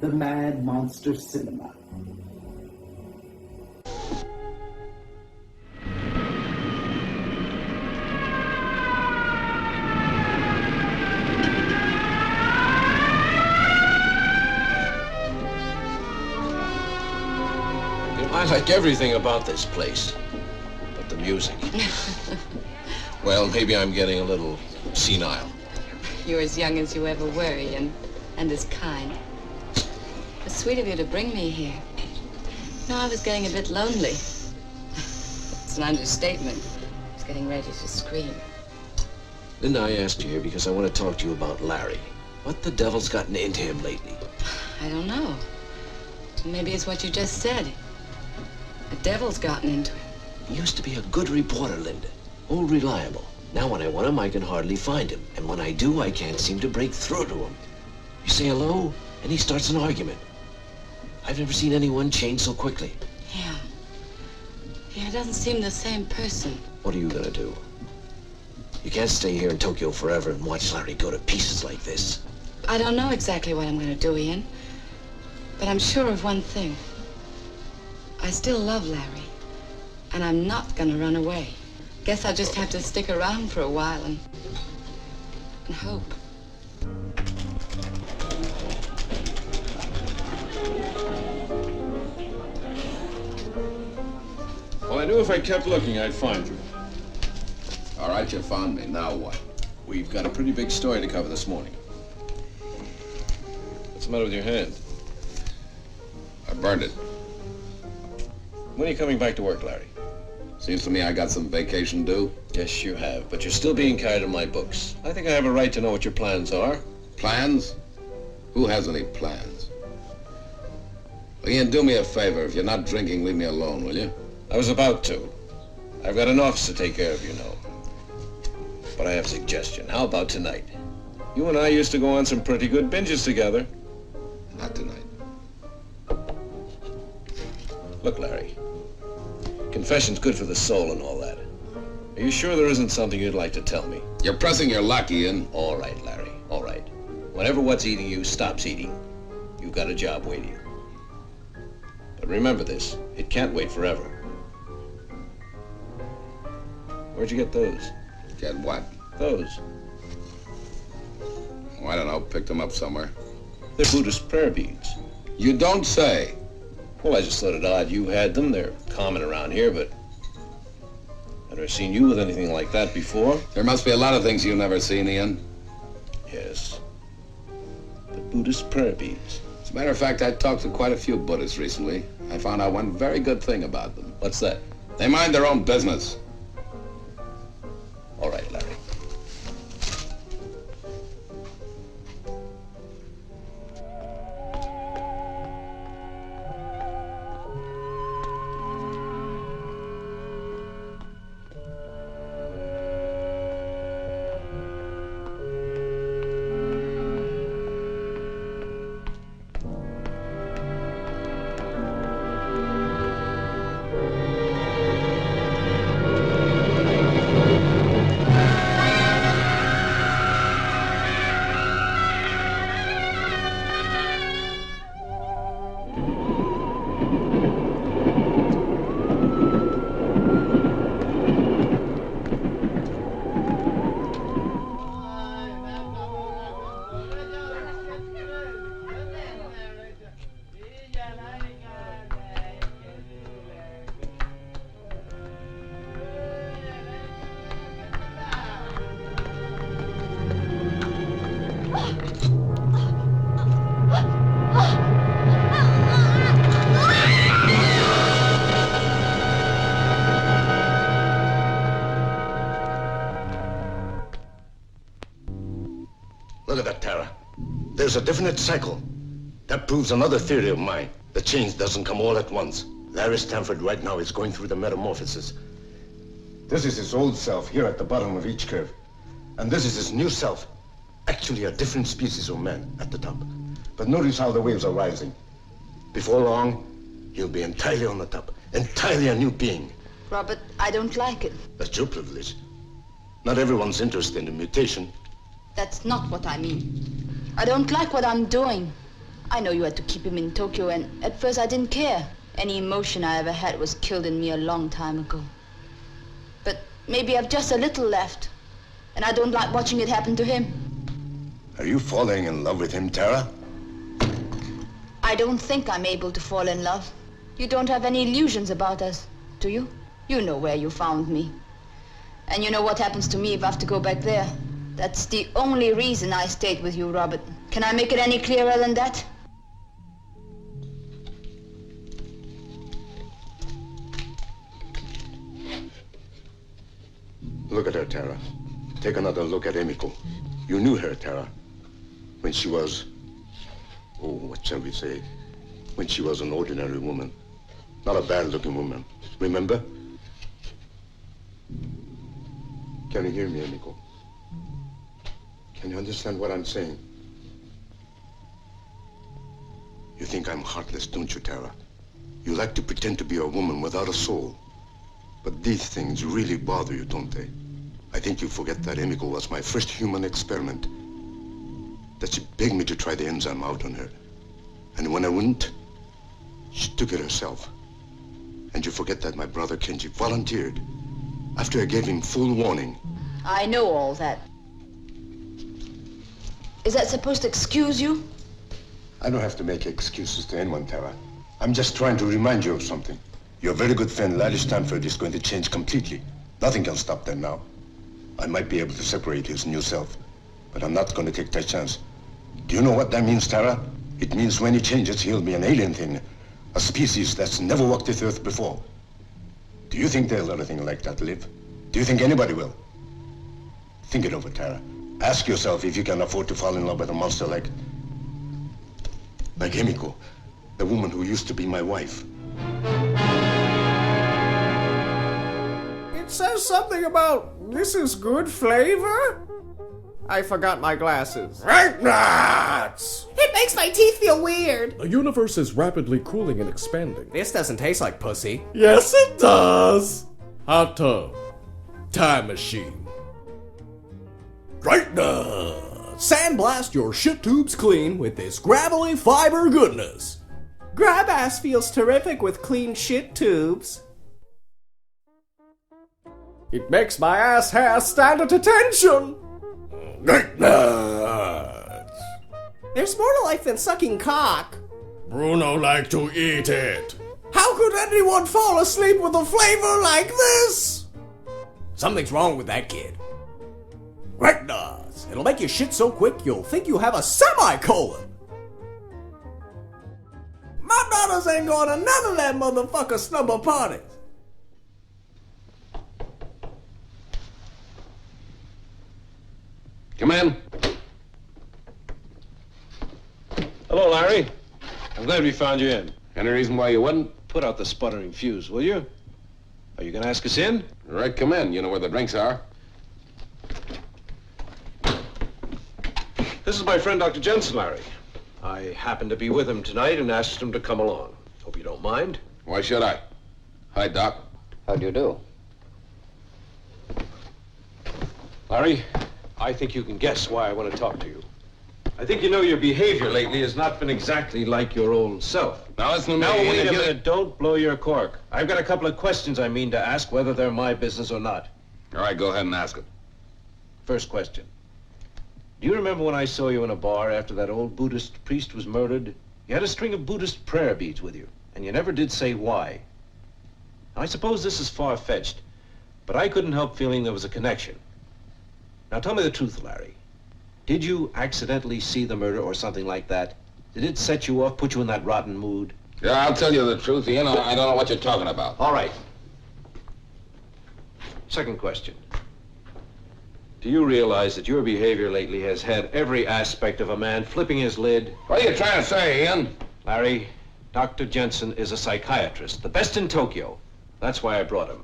The Mad Monster Cinema. I like everything about this place, but the music. Well, maybe I'm getting a little senile. You're as young as you ever were, Ian, and as kind. It's sweet of you to bring me here. No, I was getting a bit lonely. It's an understatement. I was getting ready to scream. Linda, I asked you here because I want to talk to you about Larry. What the devil's gotten into him lately? I don't know. Maybe it's what you just said. The devil's gotten into him. He used to be a good reporter, Linda. All reliable. Now when I want him, I can hardly find him. And when I do, I can't seem to break through to him. You say hello, and he starts an argument. I've never seen anyone change so quickly. Yeah. Yeah, it doesn't seem the same person. What are you gonna do? You can't stay here in Tokyo forever and watch Larry go to pieces like this. I don't know exactly what I'm going to do, Ian. But I'm sure of one thing. I still love Larry. And I'm not going to run away. Guess I'll just have to stick around for a while and hope. Well, I knew if I kept looking, I'd find you. All right, you found me. Now what? We've got a pretty big story to cover this morning. What's the matter with your hand? I burned it. When are you coming back to work, Larry? Seems to me I got some vacation due. Yes, you have, but you're still being carried in my books. I think I have a right to know what your plans are. Plans? Who has any plans? Ian, do me a favor. If you're not drinking, leave me alone, will you? I was about to. I've got an office to take care of, you know. But I have a suggestion. How about tonight? You and I used to go on some pretty good binges together. Not tonight. Look, Larry. Confession's good for the soul and all that. Are you sure there isn't something you'd like to tell me? You're pressing your luck, Ian. All right, Larry. All right. Whenever what's eating you stops eating, you've got a job waiting. But remember this. It can't wait forever. Where'd you get those? Get what? Those. Oh, I don't know. Picked them up somewhere. They're Buddhist prayer beads. You don't say. Well, I just thought it odd you had them. They're common around here, but I've never seen you with anything like that before. There must be a lot of things you've never seen, Ian. Yes. The Buddhist prayer beads. As a matter of fact, I talked to quite a few Buddhists recently. I found out one very good thing about them. What's that? They mind their own business. All right, Larry. Look at that, Tara. There's a definite cycle. That proves another theory of mine. The change doesn't come all at once. Larry Stanford right now is going through the metamorphosis. This is his old self here at the bottom of each curve. And this is his new self. Actually a different species of man at the top. But notice how the waves are rising. Before long, he'll be entirely on the top. Entirely a new being. Robert, I don't like it. That's your privilege. Not everyone's interested in mutation. That's not what I mean. I don't like what I'm doing. I know you had to keep him in Tokyo, and at first I didn't care. Any emotion I ever had was killed in me a long time ago. But maybe I've just a little left, and I don't like watching it happen to him. Are you falling in love with him, Tara? I don't think I'm able to fall in love. You don't have any illusions about us, do you? You know where you found me. And you know what happens to me if I have to go back there. That's the only reason I stayed with you, Robert. Can I make it any clearer than that? Look at her, Tara. Take another look at Emiko. You knew her, Tara, when she was, oh, what shall we say? When she was an ordinary woman. Not a bad-looking woman. Remember? Can you hear me, Emiko? Can you understand what I'm saying? You think I'm heartless, don't you, Tara? You like to pretend to be a woman without a soul. But these things really bother you, don't they? I think you forget that Emiko was my first human experiment. That she begged me to try the enzyme out on her. And when I wouldn't, she took it herself. And you forget that my brother Kenji volunteered after I gave him full warning. I know all that. Is that supposed to excuse you? I don't have to make excuses to anyone, Tara. I'm just trying to remind you of something. Your very good friend, Larry Stanford, is going to change completely. Nothing can stop that now. I might be able to separate his new self, but I'm not going to take that chance. Do you know what that means, Tara? It means when he changes, he'll be an alien thing, a species that's never walked this earth before. Do you think they'll let a thing like that live? Do you think anybody will? Think it over, Tara. Ask yourself if you can afford to fall in love with a monster like Emiko. The woman who used to be my wife. It says something about this is good flavor? I forgot my glasses. Right nuts! It makes my teeth feel weird. The universe is rapidly cooling and expanding. This doesn't taste like pussy. Yes, it does. Hot tub. Time machine. Right nuts! Sandblast your shit tubes clean with this gravelly fiber goodness. Grab ass feels terrific with clean shit tubes. It makes my ass hair stand at attention. Right nuts! There's more to life than sucking cock. Bruno like to eat it. How could anyone fall asleep with a flavor like this? Something's wrong with that kid. Right nuts! It'll make you shit so quick you'll think you have a semicolon. My daughters ain't going to none of that motherfucker slumber parties. Come in. Hello, Larry. I'm glad we found you in. Any reason why you wouldn't? Put out the sputtering fuse, will you? Are you going to ask us in? All right, come in. You know where the drinks are. This is my friend, Dr. Jensen, Larry. I happened to be with him tonight and asked him to come along. Hope you don't mind. Why should I? Hi, Doc. How do you do? Larry, I think you can guess why I want to talk to you. I think you know your behavior lately has not been exactly like your old self. Now listen to me. Now wait a minute. Don't blow your cork. I've got a couple of questions I mean to ask, whether they're my business or not. All right, go ahead and ask it. First question. Do you remember when I saw you in a bar after that old Buddhist priest was murdered? You had a string of Buddhist prayer beads with you, and you never did say why. Now, I suppose this is far-fetched, but I couldn't help feeling there was a connection. Now, tell me the truth, Larry. Did you accidentally see the murder or something like that? Did it set you off, put you in that rotten mood? Yeah, I'll tell you the truth. You know, I don't know what you're talking about. All right. Second question. Do you realize that your behavior lately has had every aspect of a man flipping his lid? What are you trying to say, Ian? Larry, Dr. Jensen is a psychiatrist, the best in Tokyo. That's why I brought him.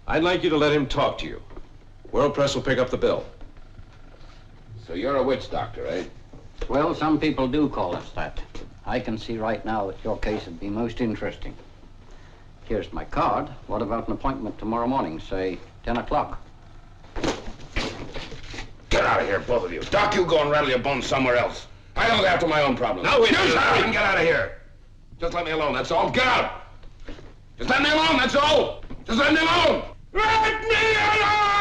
I'd like you to let him talk to you. World Press will pick up the bill. So you're a witch doctor, eh? Well, some people do call us that. I can see right now that your case would be most interesting. Here's my card. What about an appointment tomorrow morning, say 10 o'clock? Get out of here, both of you. Doc, you go and rattle your bones somewhere else. I look after my own problems. Now, wait. You shut up and get out of here. Just let me alone, that's all. Get out. Just let me alone, that's all. Just let me alone. Let me alone!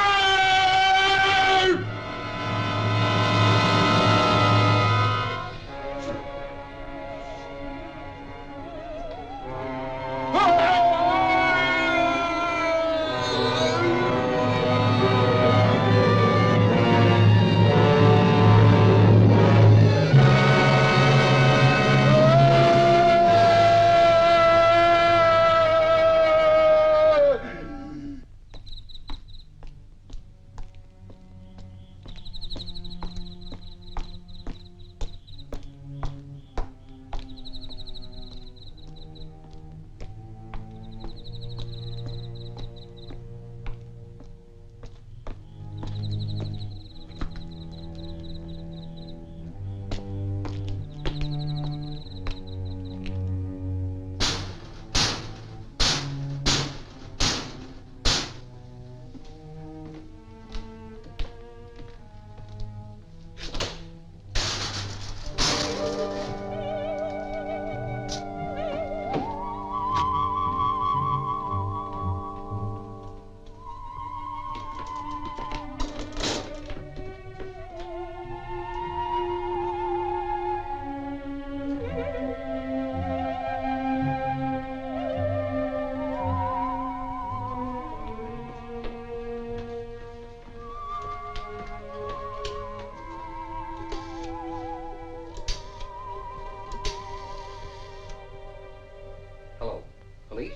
Police?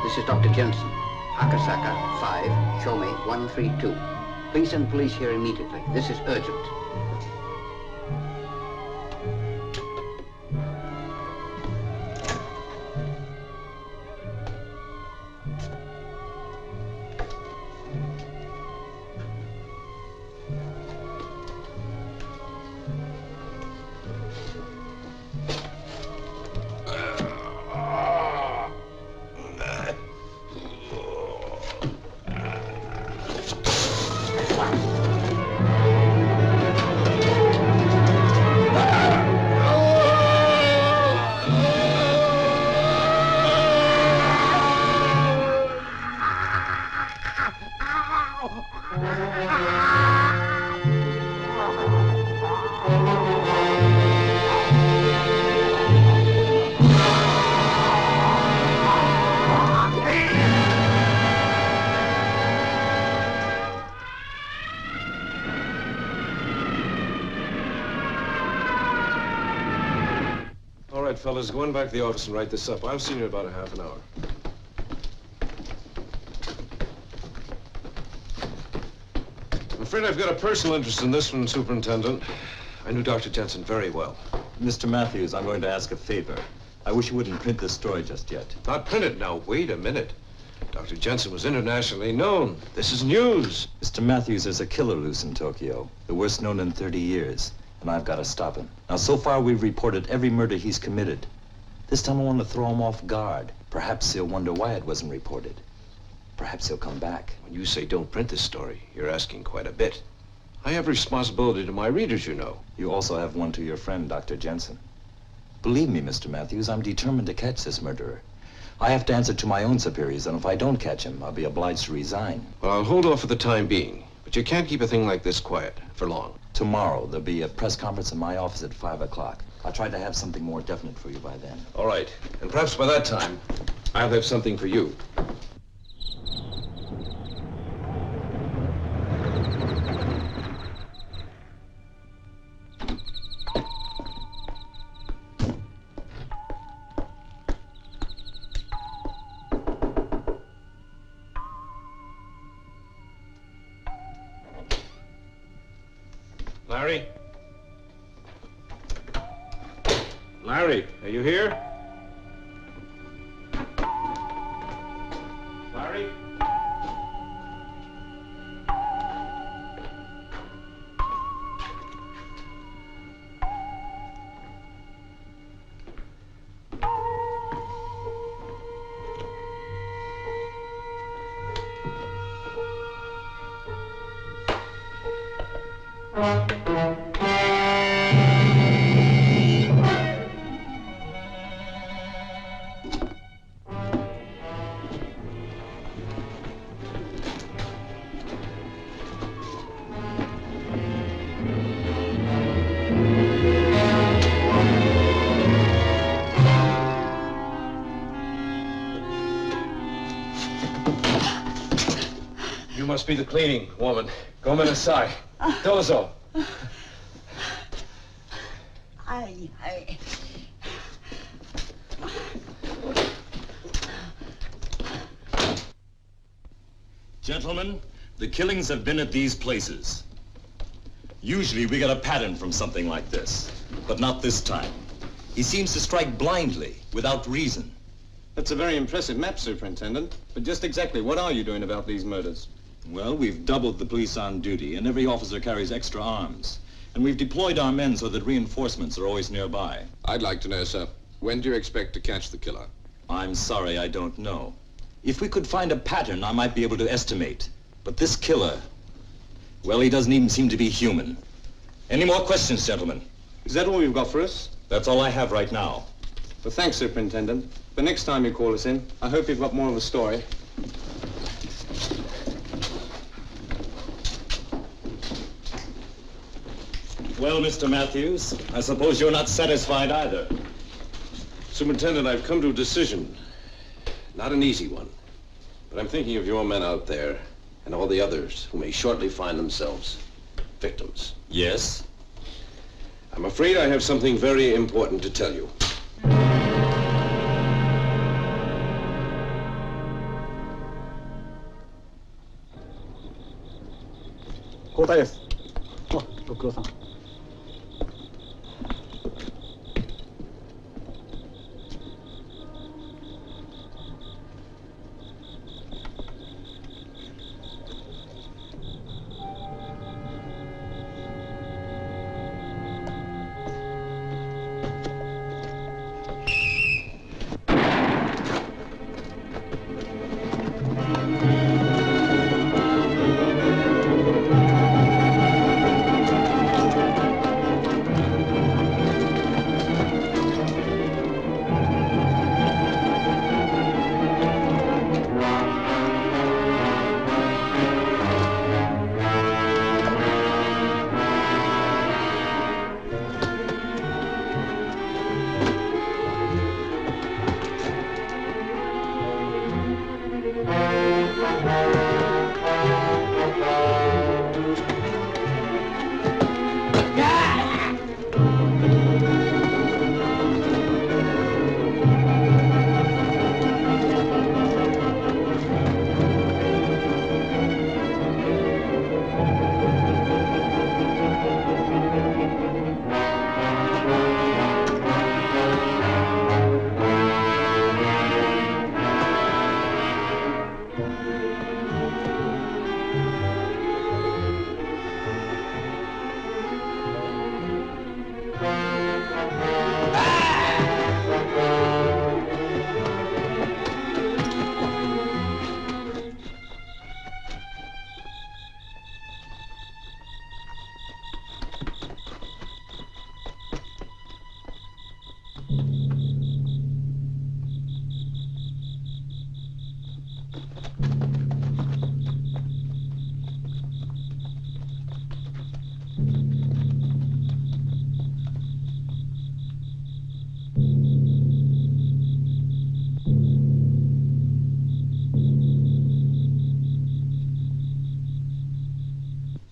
This is Dr. Jensen. Akasaka 5, show me 132. Please send police here immediately. This is urgent. All right, fellas, go in back to the office and write this up. I'll see you in about a half an hour. I'm afraid I've got a personal interest in this one, Superintendent. I knew Dr. Jensen very well. Mr. Matthews, I'm going to ask a favor. I wish you wouldn't print this story just yet. Not print it now. Wait a minute. Dr. Jensen was internationally known. This is news. Mr. Matthews, there's a killer loose in Tokyo, the worst known in 30 years, and I've got to stop him. Now, so far, we've reported every murder he's committed. This time, I want to throw him off guard. Perhaps he'll wonder why it wasn't reported. Perhaps he'll come back. When you say don't print this story, you're asking quite a bit. I have responsibility to my readers, you know. You also have one to your friend, Dr. Jensen. Believe me, Mr. Matthews, I'm determined to catch this murderer. I have to answer to my own superiors, and if I don't catch him, I'll be obliged to resign. Well, I'll hold off for the time being, but you can't keep a thing like this quiet for long. Tomorrow, there'll be a press conference in my office at 5 o'clock. I'll try to have something more definite for you by then. All right, and perhaps by that time, I'll have something for you. Larry? Larry, are you here? Larry? You must be the cleaning woman. Come inside. Dozo. I... Gentlemen, the killings have been at these places. Usually we get a pattern from something like this, but not this time. He seems to strike blindly, without reason. That's a very impressive map, Superintendent. But just exactly what are you doing about these murders? Well, we've doubled the police on duty, and every officer carries extra arms. And we've deployed our men so that reinforcements are always nearby. I'd like to know, sir, when do you expect to catch the killer? I'm sorry, I don't know. If we could find a pattern, I might be able to estimate. But this killer, well, he doesn't even seem to be human. Any more questions, gentlemen? Is that all you've got for us? That's all I have right now. Well, thanks, Superintendent. But next time you call us in, I hope you've got more of the story. Well, Mr. Matthews, I suppose you're not satisfied either. Superintendent, I've come to a decision. Not an easy one. But I'm thinking of your men out there and all the others who may shortly find themselves victims. Yes? I'm afraid I have something very important to tell you. 交代です。あ、六郎さん。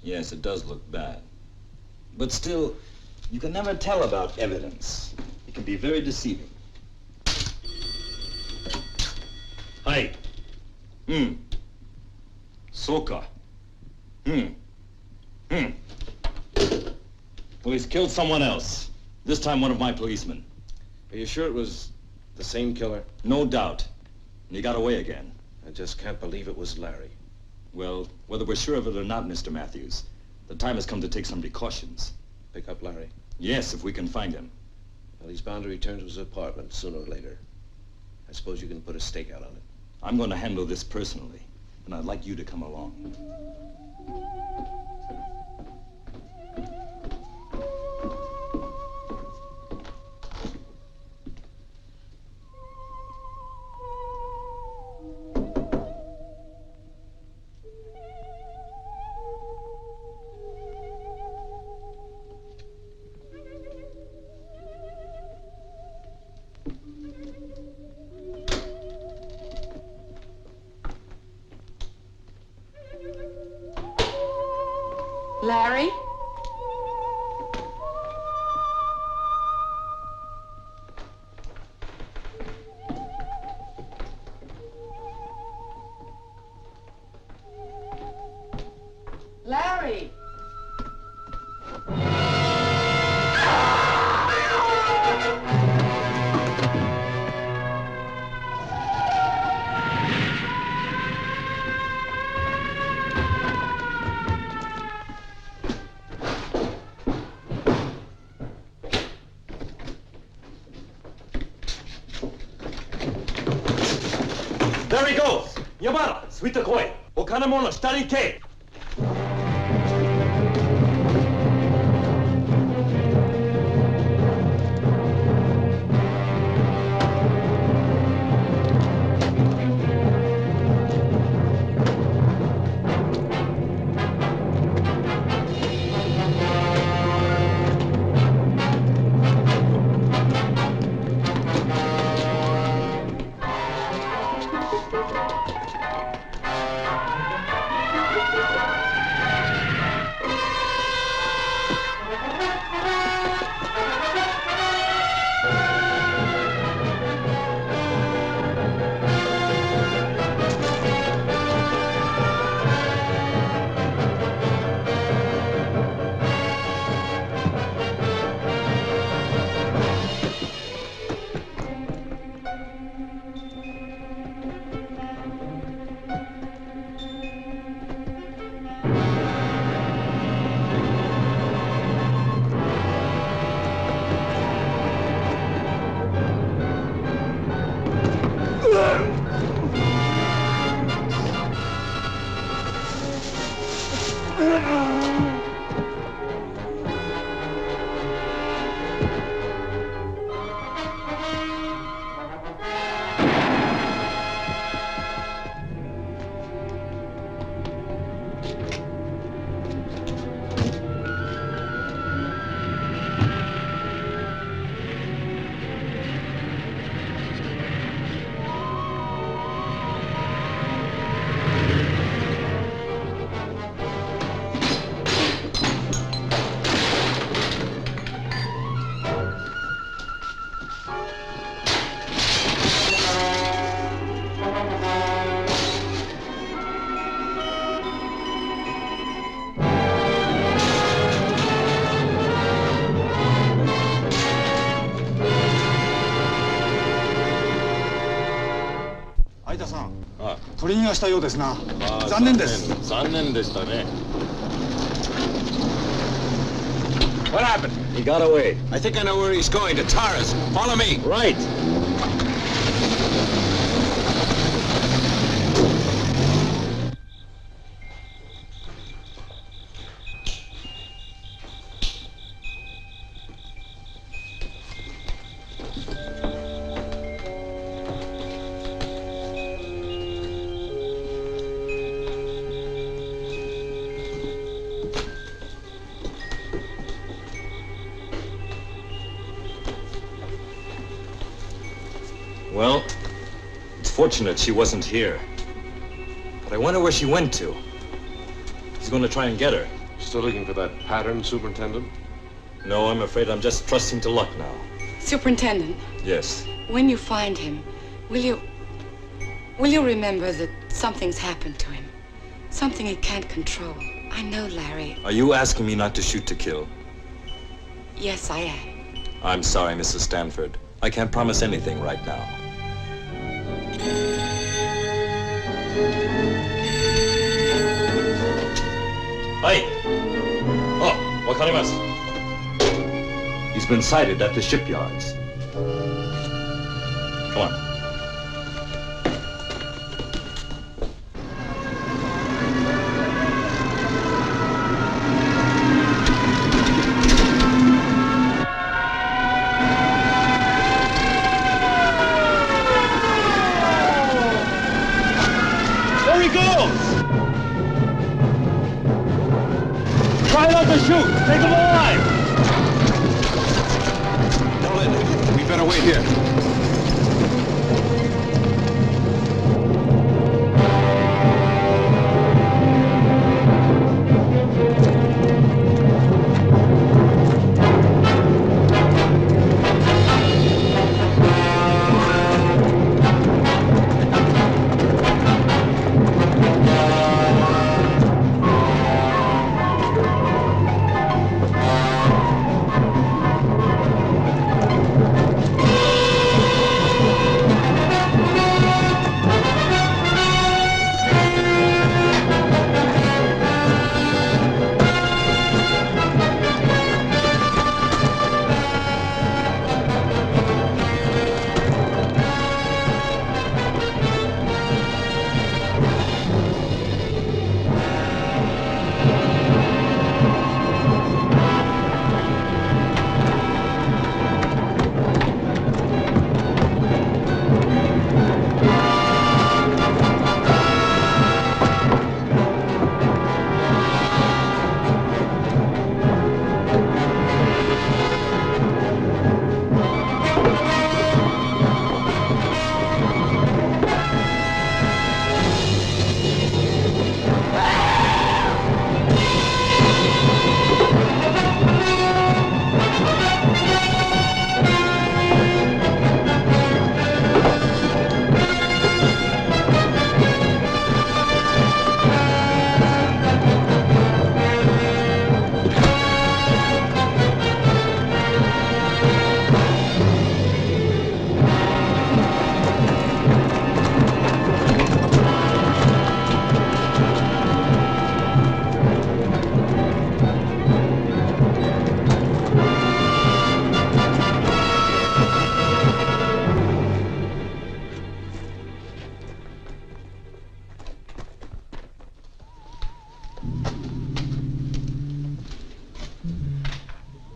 Yes, it does look bad. But still, you can never tell about evidence. It can be very deceiving. Hi. Soka. Well, he's killed someone else. This time one of my policemen. Are you sure it was the same killer? No doubt. And he got away again. I just can't believe it was Larry. Well, whether we're sure of it or not, Mr. Matthews, the time has come to take some precautions. Pick up Larry? Yes, if we can find him. Well, he's bound to return to his apartment sooner or later. I suppose you can put a stake out on it. I'm going to handle this personally, and I'd like you to come along. Larry? Larry! There he goes! Yamada, suita koi. Okanamono, shita ni ike. 取り逃がしたようですな。ああ、残念です。残念でしたね。What happened? He got away. I think I know where he's going, to Taras. Follow me. Right. Well, it's fortunate she wasn't here. But I wonder where she went to. He's going to try and get her. Still looking for that pattern, Superintendent? No, I'm afraid I'm just trusting to luck now. Superintendent, Yes. when you find him, will you remember that something's happened to him? Something he can't control. I know, Larry. Are you asking me not to shoot to kill? Yes, I am. I'm sorry, Mrs. Stanford. I can't promise anything right now. Hey! Oh, wakarimasu. He's been sighted at the shipyards. Come on. There he goes! Try not to shoot! Take him alive! We better wait here.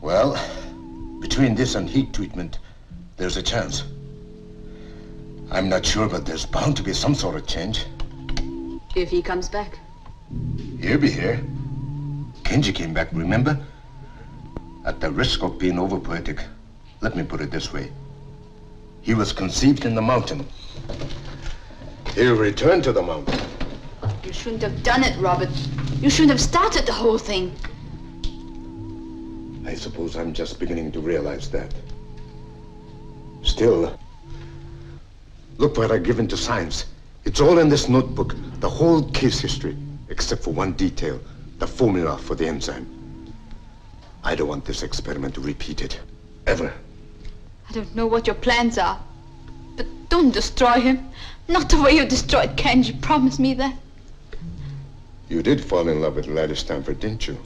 Well, between this and heat treatment, there's a chance. I'm not sure, but there's bound to be some sort of change. If he comes back. He'll be here. Kenji came back, remember? At the risk of being over-poetic, let me put it this way. He was conceived in the mountain. He'll return to the mountain. You shouldn't have done it, Robert. You shouldn't have started the whole thing. I suppose I'm just beginning to realize that. Still, look what I've given to science. It's all in this notebook, the whole case history, except for one detail, the formula for the enzyme. I don't want this experiment to repeat it, ever. I don't know what your plans are, but Don't destroy him. Not the way you destroyed Kenji. Promise me that. You did fall in love with Gladys Stanford, didn't you?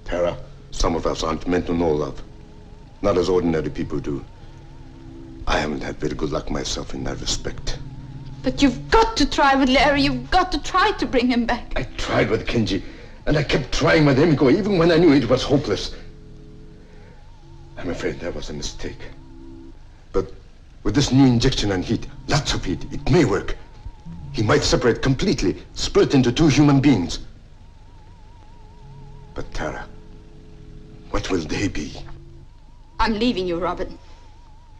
Tara, some of us aren't meant to know love. Not as ordinary people do. I haven't had very good luck myself in that respect. But you've got to try with Larry. You've got to try to bring him back. I tried with Kenji, and I kept trying with Emiko, even when I knew it was hopeless. I'm afraid that was a mistake. But with this new injection and heat, lots of heat, it may work. He might separate completely, split into two human beings. But Tara, what will they be? I'm leaving you, Robert.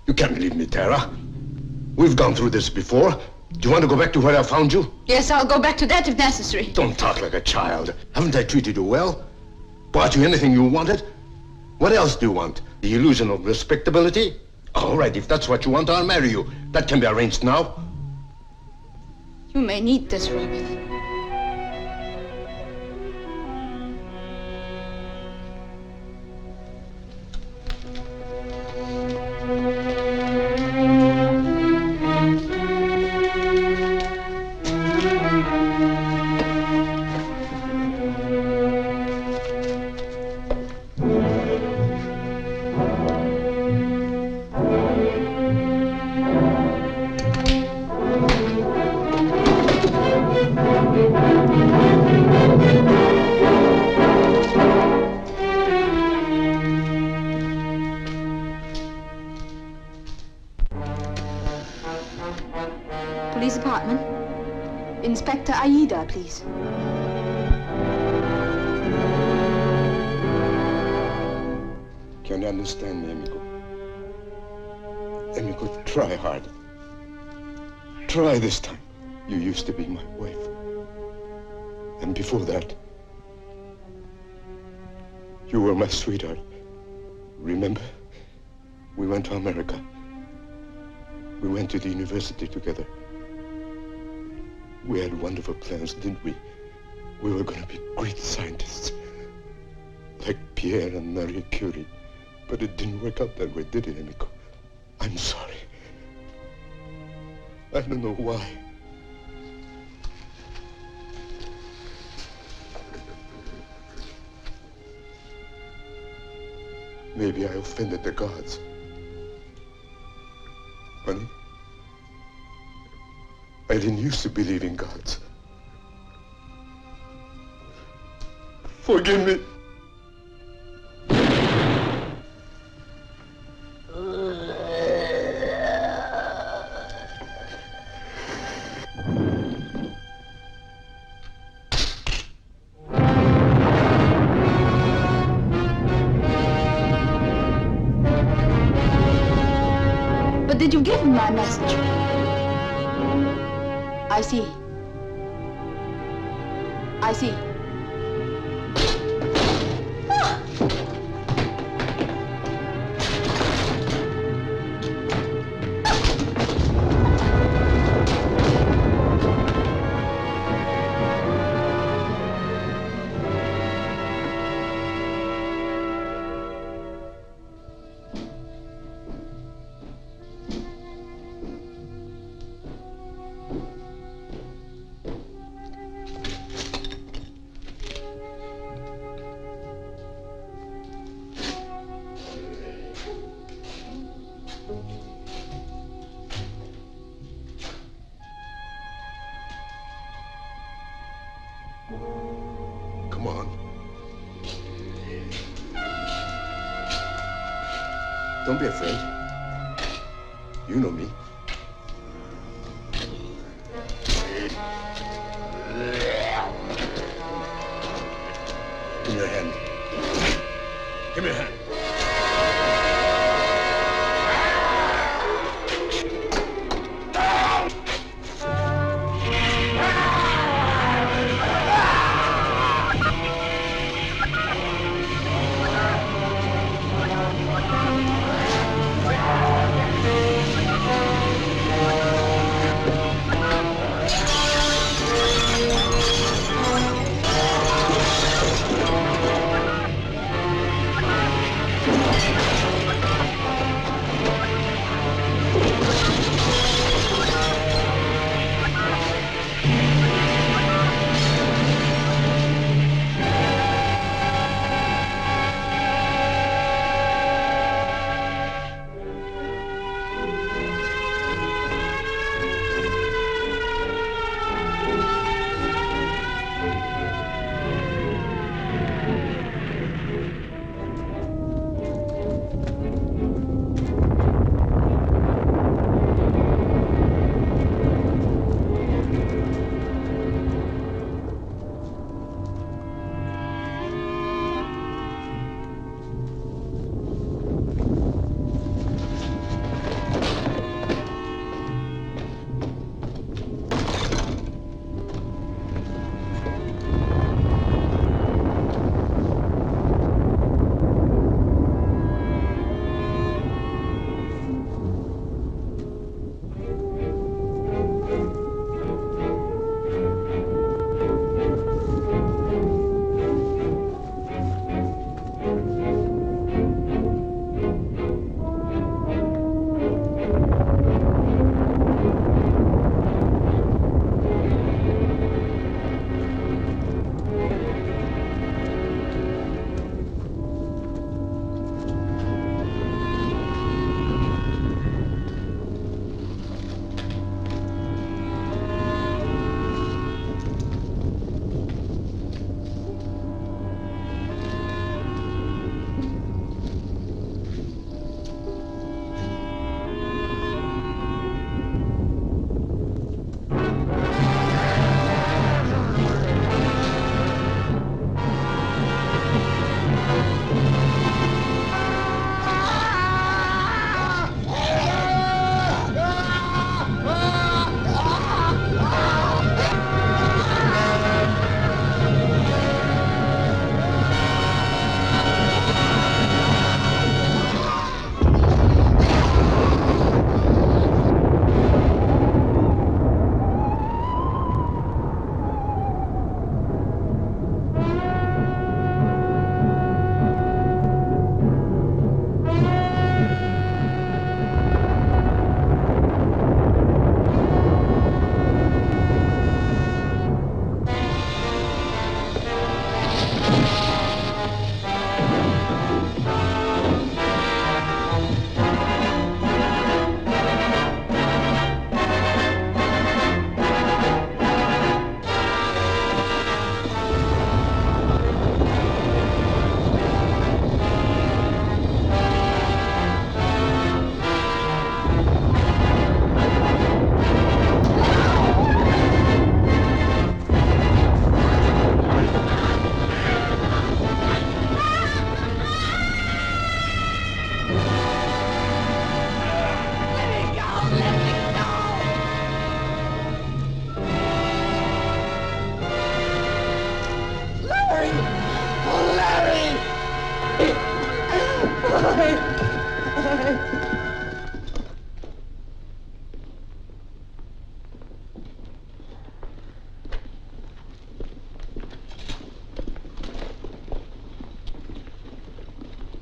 You can't leave me, Tara. We've gone through this before. Do you want to go back to where I found you? Yes, I'll go back to that if necessary. Don't talk like a child. Haven't I treated you well? Bought you anything you wanted? What else do you want? The illusion of respectability? All right, if that's what you want, I'll marry you. That can be arranged now. You may need this, Robert. Police department. Inspector Aida, please. Can you understand me, Emiko? Emiko, try hard. Try this time. You used to be my wife. And before that, you were my sweetheart. Remember? We went to America. We went to the university together. We had wonderful plans, didn't we? We were going to be great scientists. Like Pierre and Marie Curie. But it didn't work out that way, did it, Emiko? I'm sorry. I don't know why. Maybe I offended the gods. Honey, I didn't used to believe in gods. Forgive me. But did you give him my message? I see. I see. Come on. Don't be afraid. You know me. Give me your hand. Give me your hand.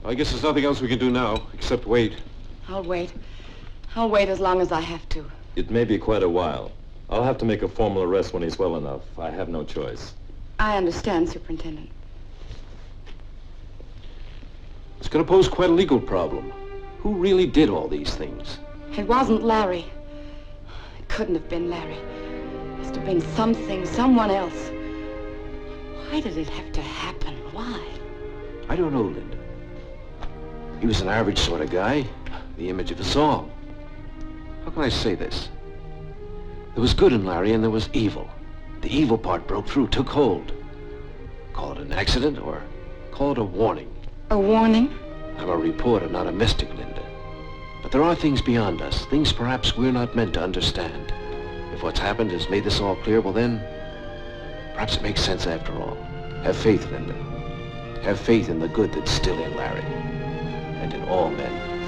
I guess there's nothing else we can do now, except wait. I'll wait. I'll wait as long as I have to. It may be quite a while. I'll have to make a formal arrest when he's well enough. I have no choice. I understand, Superintendent. It's going to pose quite a legal problem. Who really did all these things? It wasn't Larry. It couldn't have been Larry. It must have been something, someone else. Why did it have to happen? Why? I don't know, Linda. He was an average sort of guy, the image of us all. How can I say this? There was good in Larry and there was evil. The evil part broke through, took hold. Call it an accident or call it a warning. A warning? I'm a reporter, not a mystic, Linda. But there are things beyond us, things perhaps we're not meant to understand. If what's happened has made this all clear, well then, perhaps it makes sense after all. Have faith, Linda. Have faith in the good that's still in Larry, and in all men.